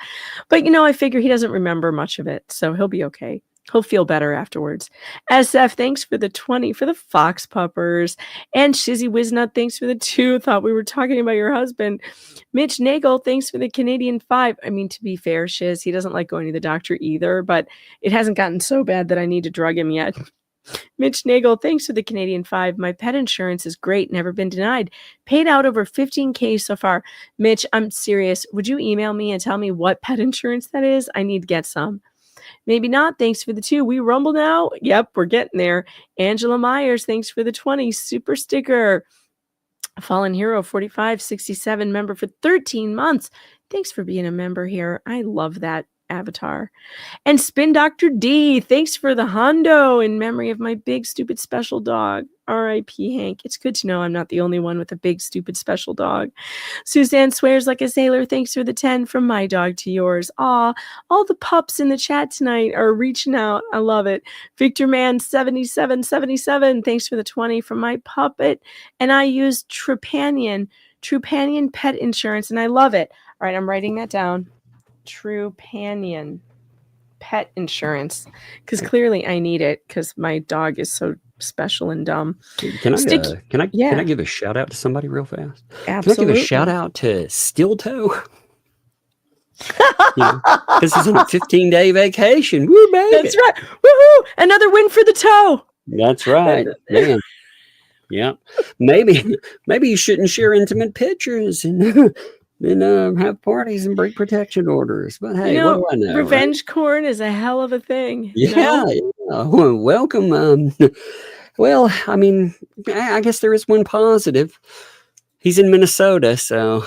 But I figure he doesn't remember much of it, so he'll be okay. He'll feel better afterwards. SF, thanks for the 20 for the fox puppers. And Shizzy Wiznut, thanks for the 2. Thought we were talking about your husband. Mitch Nagel, thanks for the Canadian 5. I mean, to be fair, Shiz, he doesn't like going to the doctor either, but it hasn't gotten so bad that I need to drug him yet. Mitch Nagel, thanks for the Canadian 5. My pet insurance is great. Never been denied. Paid out over $15,000 so far. Mitch, I'm serious. Would you email me and tell me what pet insurance that is? I need to get some. Maybe not. Thanks for the 2. We rumble now. Yep, we're getting there. Angela Myers, thanks for the 20. Super sticker. Fallen Hero 4567, member for 13 months. Thanks for being a member here. I love that avatar. And Spin Dr. D, thanks for the hundo in memory of my big stupid special dog. R.I.P. Hank. It's good to know I'm not the only one with a big stupid special dog. Suzanne Swears Like a Sailor, thanks for the 10 from my dog to yours. Aw, all the pups in the chat tonight are reaching out. I love it. Victor Man 7777, thanks for the 20 from my puppet. And I use Trupanion pet insurance, and I love it. All right, I'm writing that down. Trupanion pet insurance, because clearly I need it because my dog is so special and dumb. Can I give a shout out to somebody real fast? Absolutely. Can I give a shout out to Steel Toe? Because he's on a 15-day vacation. Woo, baby. That's right. Woohoo! Another win for the toe. That's right. Man. Yeah. Maybe you shouldn't share intimate pictures and have parties and break protection orders. But hey, what do I know? Revenge corn is a hell of a thing. Yeah. Well, welcome. Well, I mean, I guess there is one positive. He's in Minnesota, so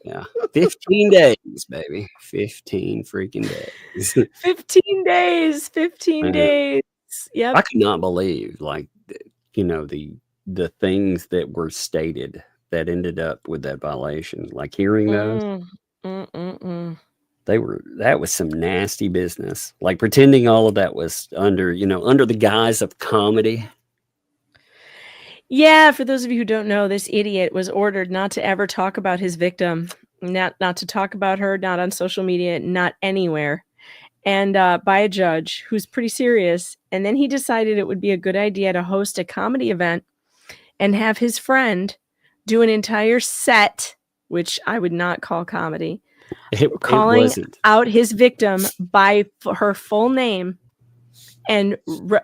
yeah, 15 days, baby. 15 freaking days. 15 days. 15 days. Yep. I could not believe, the things that were stated that ended up with that violation. Like hearing those, that was some nasty business. Like pretending all of that was under the guise of comedy. Yeah, for those of you who don't know, this idiot was ordered not to ever talk about his victim, not to talk about her, not on social media, not anywhere. and by a judge who's pretty serious. And then he decided it would be a good idea to host a comedy event and have his friend do an entire set, which I would not call comedy, calling wasn't. out his victim by her full name and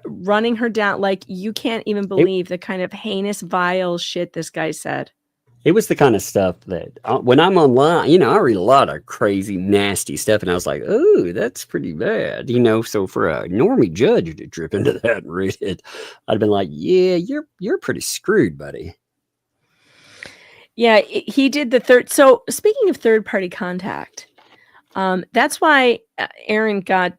running her down. Like, you can't even believe the kind of heinous, vile shit this guy said. It was the kind of stuff that when I'm online, you know, I read a lot of crazy, nasty stuff, and I was like, oh, that's pretty bad. You know, so for a normie judge to trip into that and read it, I'd have been like, yeah, you're pretty screwed, buddy. Yeah, he did the third. So speaking of third-party contact, that's why Aaron got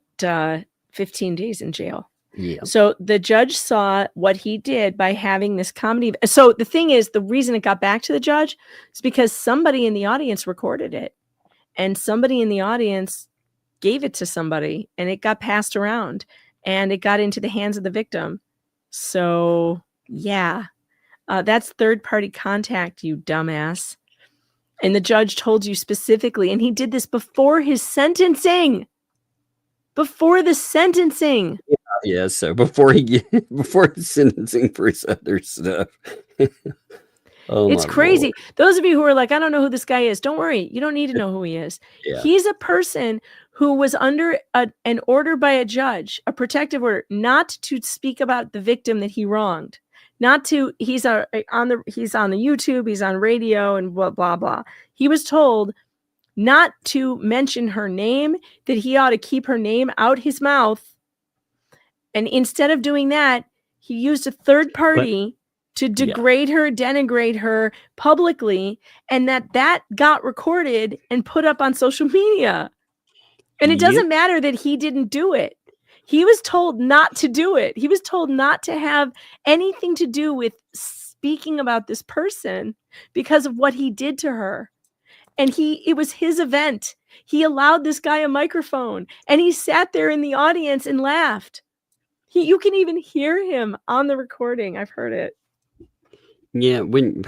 15 days in jail. Yeah. So the judge saw what he did by having this comedy. So the thing is, the reason it got back to the judge is because somebody in the audience recorded it, and somebody in the audience gave it to somebody, and it got passed around, and it got into the hands of the victim. So yeah, that's third-party contact, you dumbass. And the judge told you specifically, and he did this before his sentencing. Before the sentencing. Yeah, so before his sentencing for his other stuff. It's crazy. Lord. Those of you who are like, I don't know who this guy is, don't worry. You don't need to know who he is. Yeah. He's a person who was under an order by a judge, a protective order, not to speak about the victim that he wronged. Not to, he's on the YouTube, he's on radio, and blah, blah, blah. He was told not to mention her name, that he ought to keep her name out his mouth. And instead of doing that, he used a third party to degrade her, denigrate her publicly, and that got recorded and put up on social media. And it doesn't matter that he didn't do it. He was told not to do it. He was told not to have anything to do with speaking about this person because of what he did to her. And it was his event. He allowed this guy a microphone, and he sat there in the audience and laughed. You can even hear him on the recording. I've heard it. Yeah, when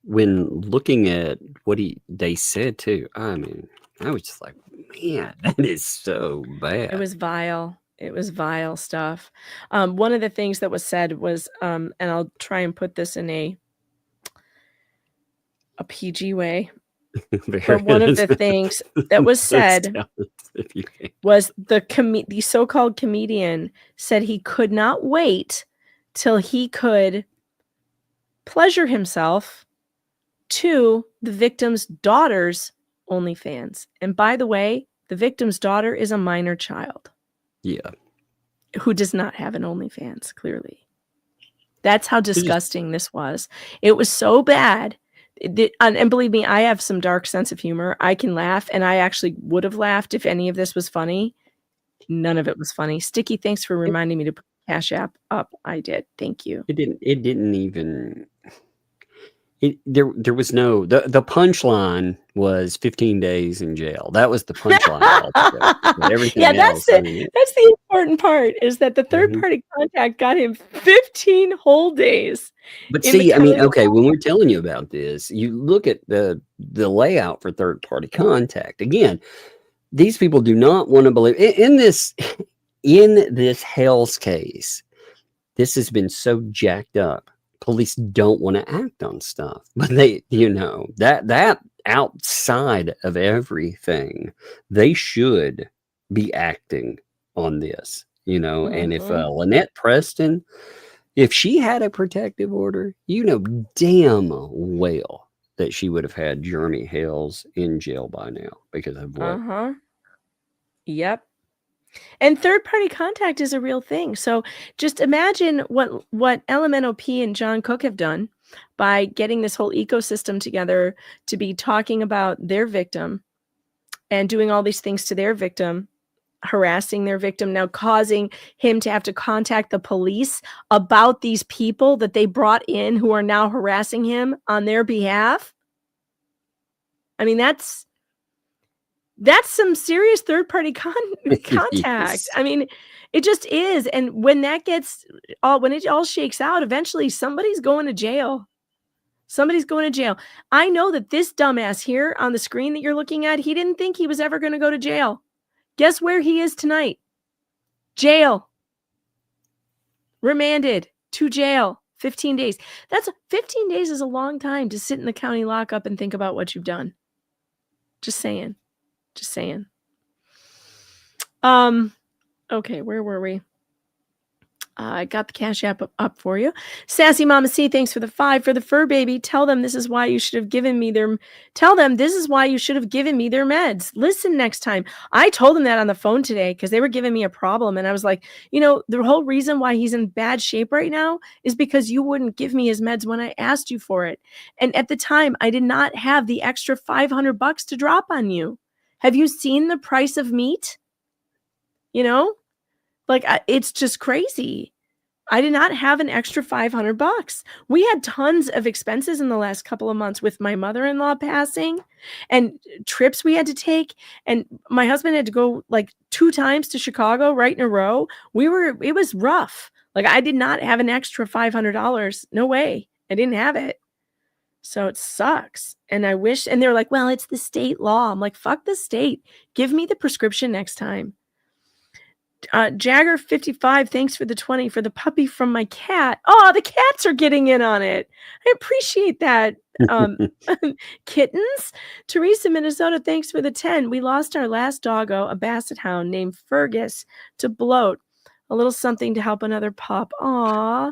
looking at what they said too, I mean, I was just like, man, that is so bad. It was vile. It was vile stuff. One of the things that was said was, and I'll try and put this in a PG way. But one of the things that was said was the so-called comedian said he could not wait till he could pleasure himself to the victim's daughter's OnlyFans. And by the way, the victim's daughter is a minor child. Yeah. Who does not have an OnlyFans, clearly. That's how disgusting this was. It was so bad. And believe me, I have some dark sense of humor. I can laugh, and I actually would have laughed if any of this was funny. None of it was funny. Sticky, thanks for reminding me to put Cash App up. I did. Thank you. It didn't even. There was no the punchline was 15 days in jail. That was the punchline. Everything else, that's the important part, is that the third party contact got him 15 whole days. But see, I mean, okay, when we're telling you about this, you look at the layout for third party contact. Again, these people do not want to believe in this Hales case. This has been so jacked up. Police don't want to act on stuff, but they, that outside of everything, they should be acting on this, and if Lynette Preston, if she had a protective order, damn well that she would have had Jeremy Hales in jail by now because of what? Yep. And third-party contact is a real thing. So just imagine what LMNOP and John Cook have done by getting this whole ecosystem together to be talking about their victim and doing all these things to their victim, harassing their victim, now causing him to have to contact the police about these people that they brought in who are now harassing him on their behalf. I mean, that's some serious third-party contact. Yes. I mean, it just is. And when when it all shakes out, eventually somebody's going to jail. Somebody's going to jail. I know that this dumbass here on the screen that you're looking at, he didn't think he was ever going to go to jail. Guess where he is tonight? Jail. Remanded to jail. 15 days. 15 days is a long time to sit in the county lockup and think about what you've done. Just saying. Just saying. Okay, where were we? I got the Cash App up for you. Sassy Mama C, thanks for the 5 for the fur baby. Tell them this is why you should have given me their meds. Listen next time. I told them that on the phone today because they were giving me a problem. And I was like, the whole reason why he's in bad shape right now is because you wouldn't give me his meds when I asked you for it. And at the time, I did not have the extra $500 to drop on you. Have you seen the price of meat? It's just crazy. I did not have an extra $500. We had tons of expenses in the last couple of months with my mother-in-law passing and trips we had to take. And my husband had to go 2 times to Chicago right in a row. It was rough. I did not have an extra $500. No way. I didn't have it. So it sucks. And I wish, and they're like, well, it's the state law. I'm like, fuck the state. Give me the prescription next time. Jagger 55, thanks for the 20 for the puppy from my cat. Oh, the cats are getting in on it. I appreciate that. Kittens. Teresa, Minnesota, thanks for the 10. We lost our last doggo, a basset hound named Fergus, to bloat. A little something to help another pup. Aw.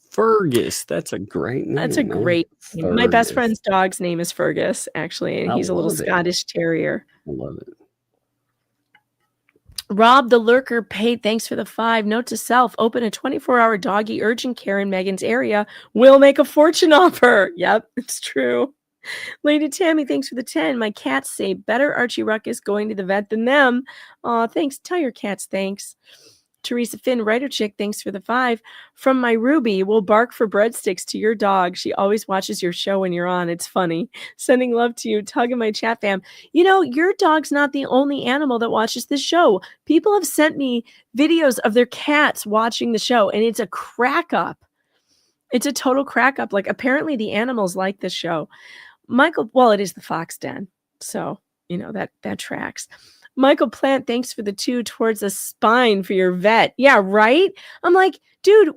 Fergus, that's a great name. That's a great name. My best friend's dog's name is Fergus, actually, and he's a little Scottish terrier. I love it. Rob the Lurker paid, thanks for the 5. Note to self, open a 24-hour doggy urgent care in Megan's area. We'll make a fortune off her. Yep, it's true. Lady Tammy, thanks for the 10. My cats say better Archie Ruckus going to the vet than them. Aw, thanks. Tell your cats thanks. Teresa Finn, writer chick, thanks for the 5. From my Ruby, will bark for breadsticks to your dog. She always watches your show when you're on. It's funny. Sending love to you. Tug in my chat fam. Your dog's not the only animal that watches this show. People have sent me videos of their cats watching the show, and it's a crack up. It's a total crack up. Apparently the animals like this show. Michael, well, it is the Fox Den. So, that tracks. Michael Plant, thanks for the 2 towards a spine for your vet. Yeah, right? I'm like, dude,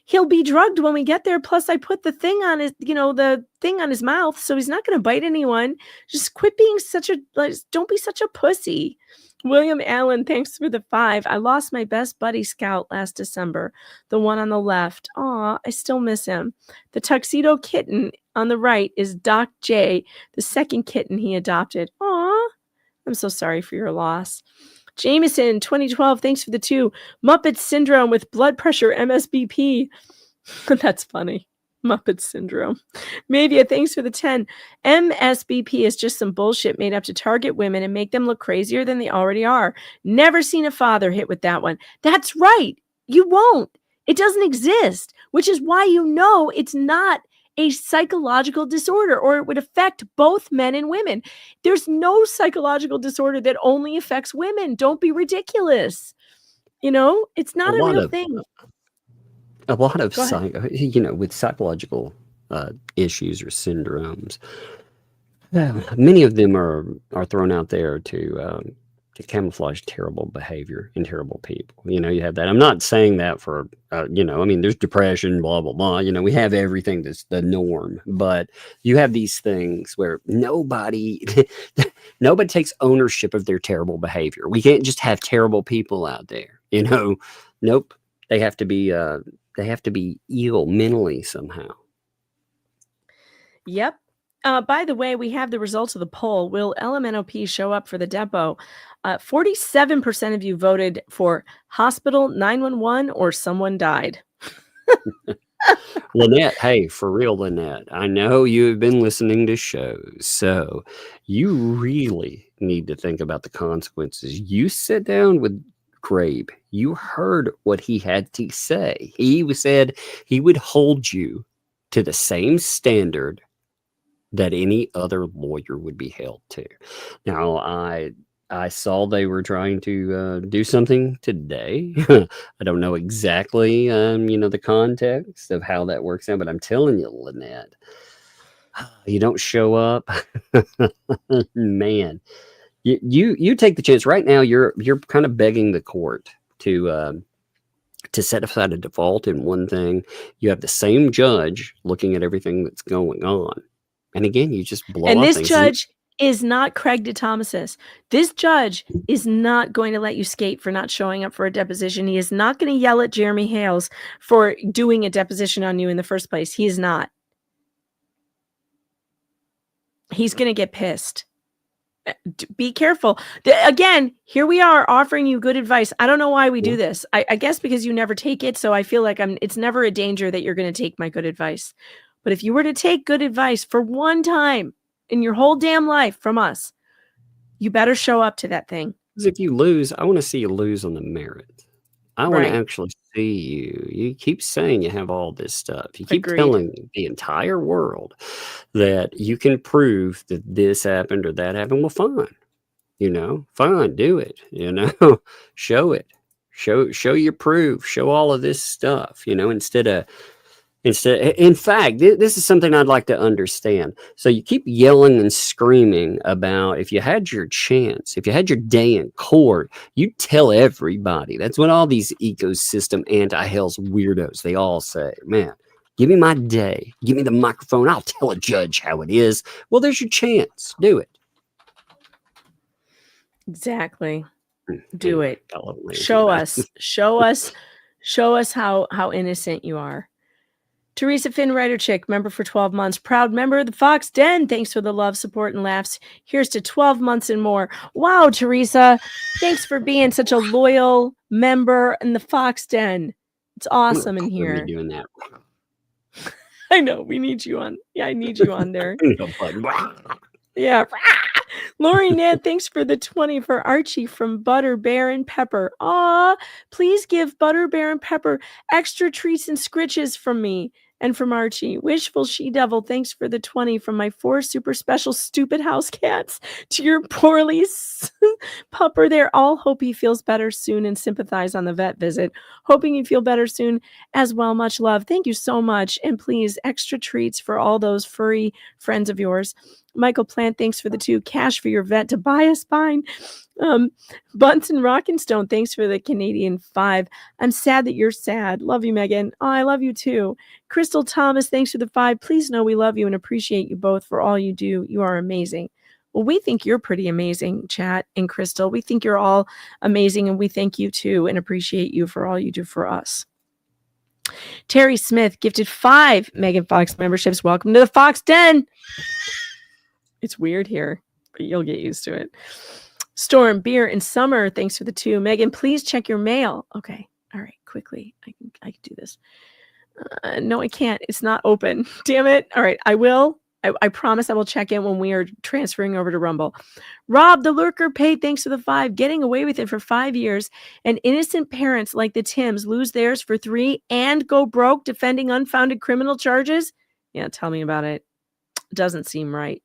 he'll be drugged when we get there. Plus, I put the thing on his, the thing on his mouth, so he's not going to bite anyone. Just quit being don't be such a pussy. William Allen, thanks for the 5. I lost my best buddy scout last December, the one on the left. Aw, I still miss him. The tuxedo kitten on the right is Doc J, the second kitten he adopted. Aw. I'm so sorry for your loss. Jameson, 2012, thanks for the 2. Muppet Syndrome with blood pressure MSBP. That's funny. Muppet Syndrome. Mavia, thanks for the 10. MSBP is just some bullshit made up to target women and make them look crazier than they already are. Never seen a father hit with that one. That's right. You won't. It doesn't exist, which is why it's not a psychological disorder, or it would affect both men and women. There's no psychological disorder that only affects women. Don't be ridiculous. It's not a real thing. A lot of with psychological issues or syndromes, many of them are thrown out there to camouflage terrible behavior and terrible people. You have that. I'm not saying that for, there's depression, blah, blah, blah. We have everything that's the norm, but you have these things where nobody takes ownership of their terrible behavior. We can't just have terrible people out there, Nope. They have to be ill mentally somehow. Yep. By the way, we have the results of the poll. Will LMNOP show up for the depot? 47% of you voted for hospital, 911, or someone died. Lynette, hey, for real, Lynette, I know you've been listening to shows, so you really need to think about the consequences. You sit down with Grabe. You heard what he had to say. He said he would hold you to the same standard that any other lawyer would be held to. Now, I saw they were trying to do something today. I don't know exactly, the context of how that works out, but I'm telling you, Lynette, you don't show up, man, You take the chance right now. You're kind of begging the court to set aside a default in one thing. You have the same judge looking at everything that's going on, and again, you just blow And up this things. judge is not Craig DeThomasis. This judge is not going to let you skate for not showing up for a deposition. He is not going to yell at Jeremy Hales for doing a deposition on you in the first place. He is not. He's going to get pissed. Be careful. Again, here we are offering you good advice. I don't know why we do this. I guess because you never take it. So I feel like it's never a danger that you're going to take my good advice. But if you were to take good advice for one time in your whole damn life from us, you better show up to that thing. Because if you lose, I want to see you lose on the merit. I want to Right. actually see you. You keep saying you have all this stuff. You keep Agreed. telling the entire world that you can prove that this happened or that happened. Well, fine. Fine, do it. Show it. Show your proof. Show all of this stuff. In fact, this is something I'd like to understand. So you keep yelling and screaming about if you had your chance, if you had your day in court, you'd tell everybody. That's what all these ecosystem anti-Hales weirdos, they all say, man, give me my day. Give me the microphone. I'll tell a judge how it is. Well, there's your chance. Do it. Exactly. Do it. I love lazy Show man. us. Show us how innocent you are. Teresa Finn, writer chick, member for 12 months. Proud member of the Fox Den. Thanks for the love, support, and laughs. Here's to 12 months and more. Wow, Teresa. Thanks for being such a loyal member in the Fox Den. It's awesome in here. Let me doing that. I know. We need you on. Yeah, I need you on there. Yeah. Lori Nant, thanks for the 20 for Archie from Butter, Bear, and Pepper. Aw, please give Butter, Bear, and Pepper extra treats and scritches from me and from Archie. Wishful She-Devil, thanks for the 20 from my 4 super special stupid house cats to your poorly pupper there. All hope he feels better soon and sympathize on the vet visit. Hoping you feel better soon as well. Much love. Thank you so much. And please, extra treats for all those furry friends of yours. Michael Plant, thanks for the 2. Cash for your vet to buy a spine. Bunsen Rockenstone, thanks for the Canadian 5. I'm sad that you're sad. Love you, Megan. Oh, I love you too. Crystal Thomas, thanks for the 5. Please know we love you and appreciate you both for all you do. You are amazing. Well, we think you're pretty amazing, Chat and Crystal. We think you're all amazing, and we thank you too and appreciate you for all you do for us. Terry Smith gifted 5 Megan Fox memberships. Welcome to the Fox Den. It's weird here, but you'll get used to it. Storm, Beer, and Summer, thanks for the 2. Megan, please check your mail. Okay. All right. Quickly. I can do this. No, I can't. It's not open. Damn it. All right. I will. I promise I will check in when we are transferring over to Rumble. Rob, the Lurker, paid thanks for the 5. Getting away with it for 5 years. And innocent parents like the Tims lose theirs for 3 and go broke defending unfounded criminal charges. Yeah, tell me about it. Doesn't seem right.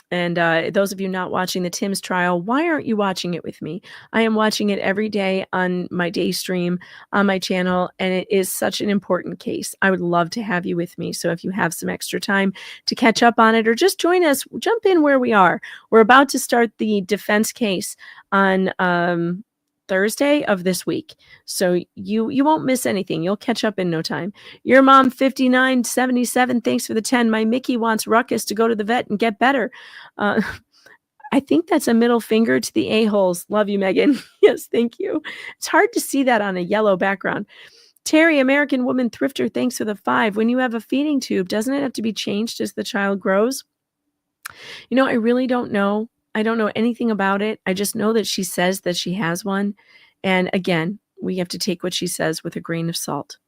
And those of you not watching the Tim's trial, why aren't you watching it with me? I am watching it every day on my day stream on my channel, and it is such an important case. I would love to have you with me. So if you have some extra time to catch up on it or just join us, jump in where we are. We're about to start the defense case on Thursday of this week. So you won't miss anything. You'll catch up in no time. Your mom 5977, thanks for the 10. My Mickey wants Ruckus to go to the vet and get better. I think that's a middle finger to the a-holes. Love you, Megan. Yes, thank you. It's hard to see that on a yellow background. Terry, American Woman Thrifter, thanks for the 5. When you have a feeding tube, doesn't it have to be changed as the child grows? I really don't know. I don't know anything about it. I just know that she says that she has one. And again, we have to take what she says with a grain of salt.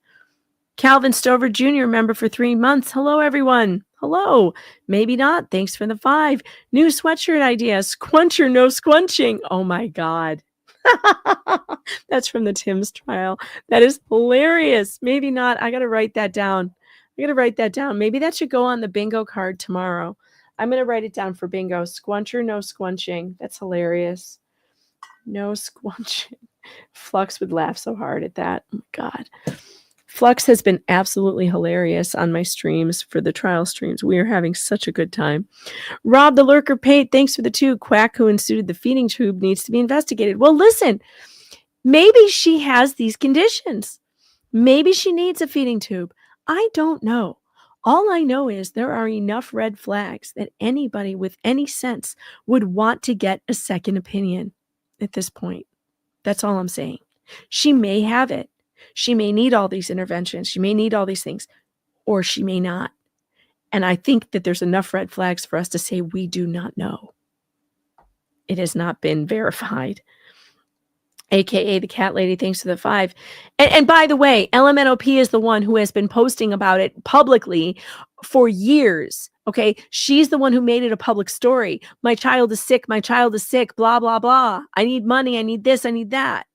Calvin Stover Jr., member for 3 months. Hello, everyone. Hello. Maybe not. Thanks for the 5. New sweatshirt idea. Squunch or no squunching. Oh, my God. That's from the Tim's trial. That is hilarious. Maybe not. I got to write that down. Maybe that should go on the bingo card tomorrow. I'm going to write it down for bingo. Squunch or no squunching. That's hilarious. No squunching. Flux would laugh so hard at that. Oh, my God. Flux has been absolutely hilarious on my streams for the trial streams. We are having such a good time. Rob the Lurker paid, thanks for the 2. Quack who instituted the feeding tube needs to be investigated. Well, listen, maybe she has these conditions. Maybe she needs a feeding tube. I don't know. All I know is there are enough red flags that anybody with any sense would want to get a second opinion at this point. That's all I'm saying. She may have it. She may need all these interventions. She may need all these things, or she may not. And I think that there's enough red flags for us to say we do not know. It has not been verified. AKA the cat lady, thanks for the 5. And by the way, LMNOP is the one who has been posting about it publicly for years. Okay. She's the one who made it a public story. My child is sick. My child is sick. Blah, blah, blah. I need money. I need this. I need that.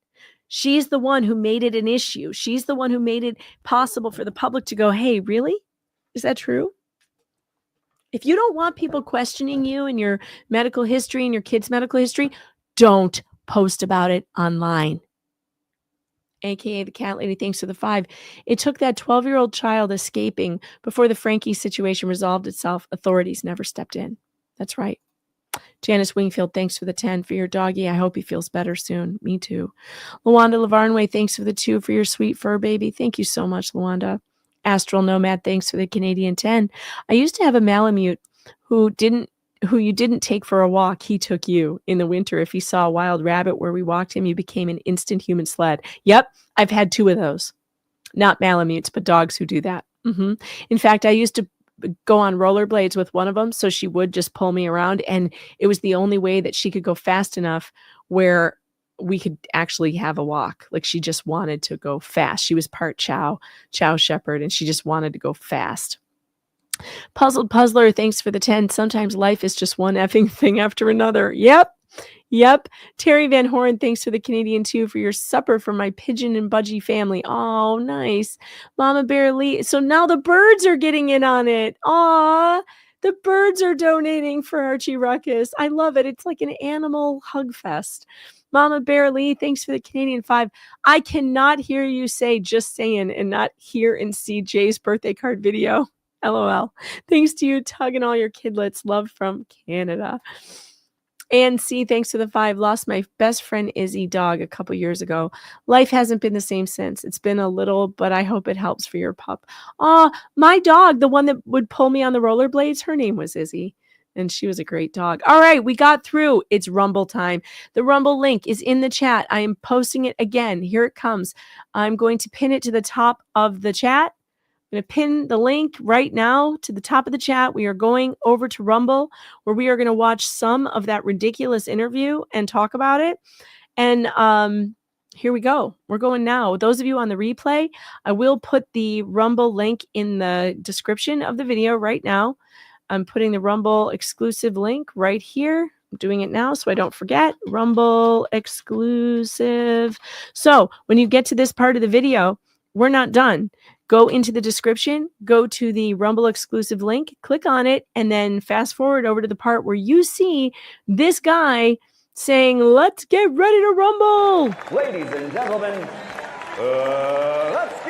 She's the one who made it an issue. She's the one who made it possible for the public to go, hey, really? Is that true? If you don't want people questioning you and your medical history and your kid's medical history, don't post about it online. AKA the cat lady, thanks for the 5. It took that 12-year-old child escaping before the Frankie situation resolved itself. Authorities never stepped in. That's right. Janice Wingfield, thanks for the 10 for your doggy. I hope he feels better soon. Me too. Lawanda Lavarnway, thanks for the 2 for your sweet fur baby. Thank you so much, Lawanda. Astral Nomad, thanks for the Canadian 10. I used to have a Malamute who you didn't take for a walk. He took you in the winter. If he saw a wild rabbit where we walked him, you became an instant human sled. Yep, I've had 2 of those. Not Malamutes, but dogs who do that. In fact, I used to go on rollerblades with one of them, so she would just pull me around, and it was the only way that she could go fast enough where we could actually have a walk. Like, she just wanted to go fast. She was part chow shepherd, and she just wanted to go fast. Puzzled Puzzler, thanks for the 10. Sometimes life is just one effing thing after another. Yep. Terry Van Horn, thanks for the Canadian 2 for your supper for my pigeon and budgie family. Oh, nice. Mama Bear Lee. So now the birds are getting in on it. Aw, the birds are donating for Archie Ruckus. I love it. It's like an animal hug fest. Mama Bear Lee, thanks for the Canadian 5. I cannot hear you say just saying and not hear and see Jay's birthday card video. LOL. Thanks to you, Tug, and all your kidlets. Love from Canada. And C, thanks to the 5. Lost my best friend Izzy dog a couple years ago. Life hasn't been the same since. It's been a little, but I hope it helps for your pup. My dog, the one that would pull me on the rollerblades, her name was Izzy. And she was a great dog. All right, we got through. It's Rumble time. The Rumble link is in the chat. I am posting it again. Here it comes. I'm going to pin it to the top of the chat. I'm going to pin the link right now to the top of the chat. We are going over to Rumble, where we are going to watch some of that ridiculous interview and talk about it. And here we go. We're going now. Those of you on the replay, I will put the Rumble link in the description of the video right now. I'm putting the Rumble exclusive link right here. I'm doing it now so I don't forget. Rumble exclusive. So when you get to this part of the video, we're not done. Go into the description, go to the Rumble exclusive link, click on it, and then fast forward over to the part where you see this guy saying, let's get ready to rumble. Ladies and gentlemen, let's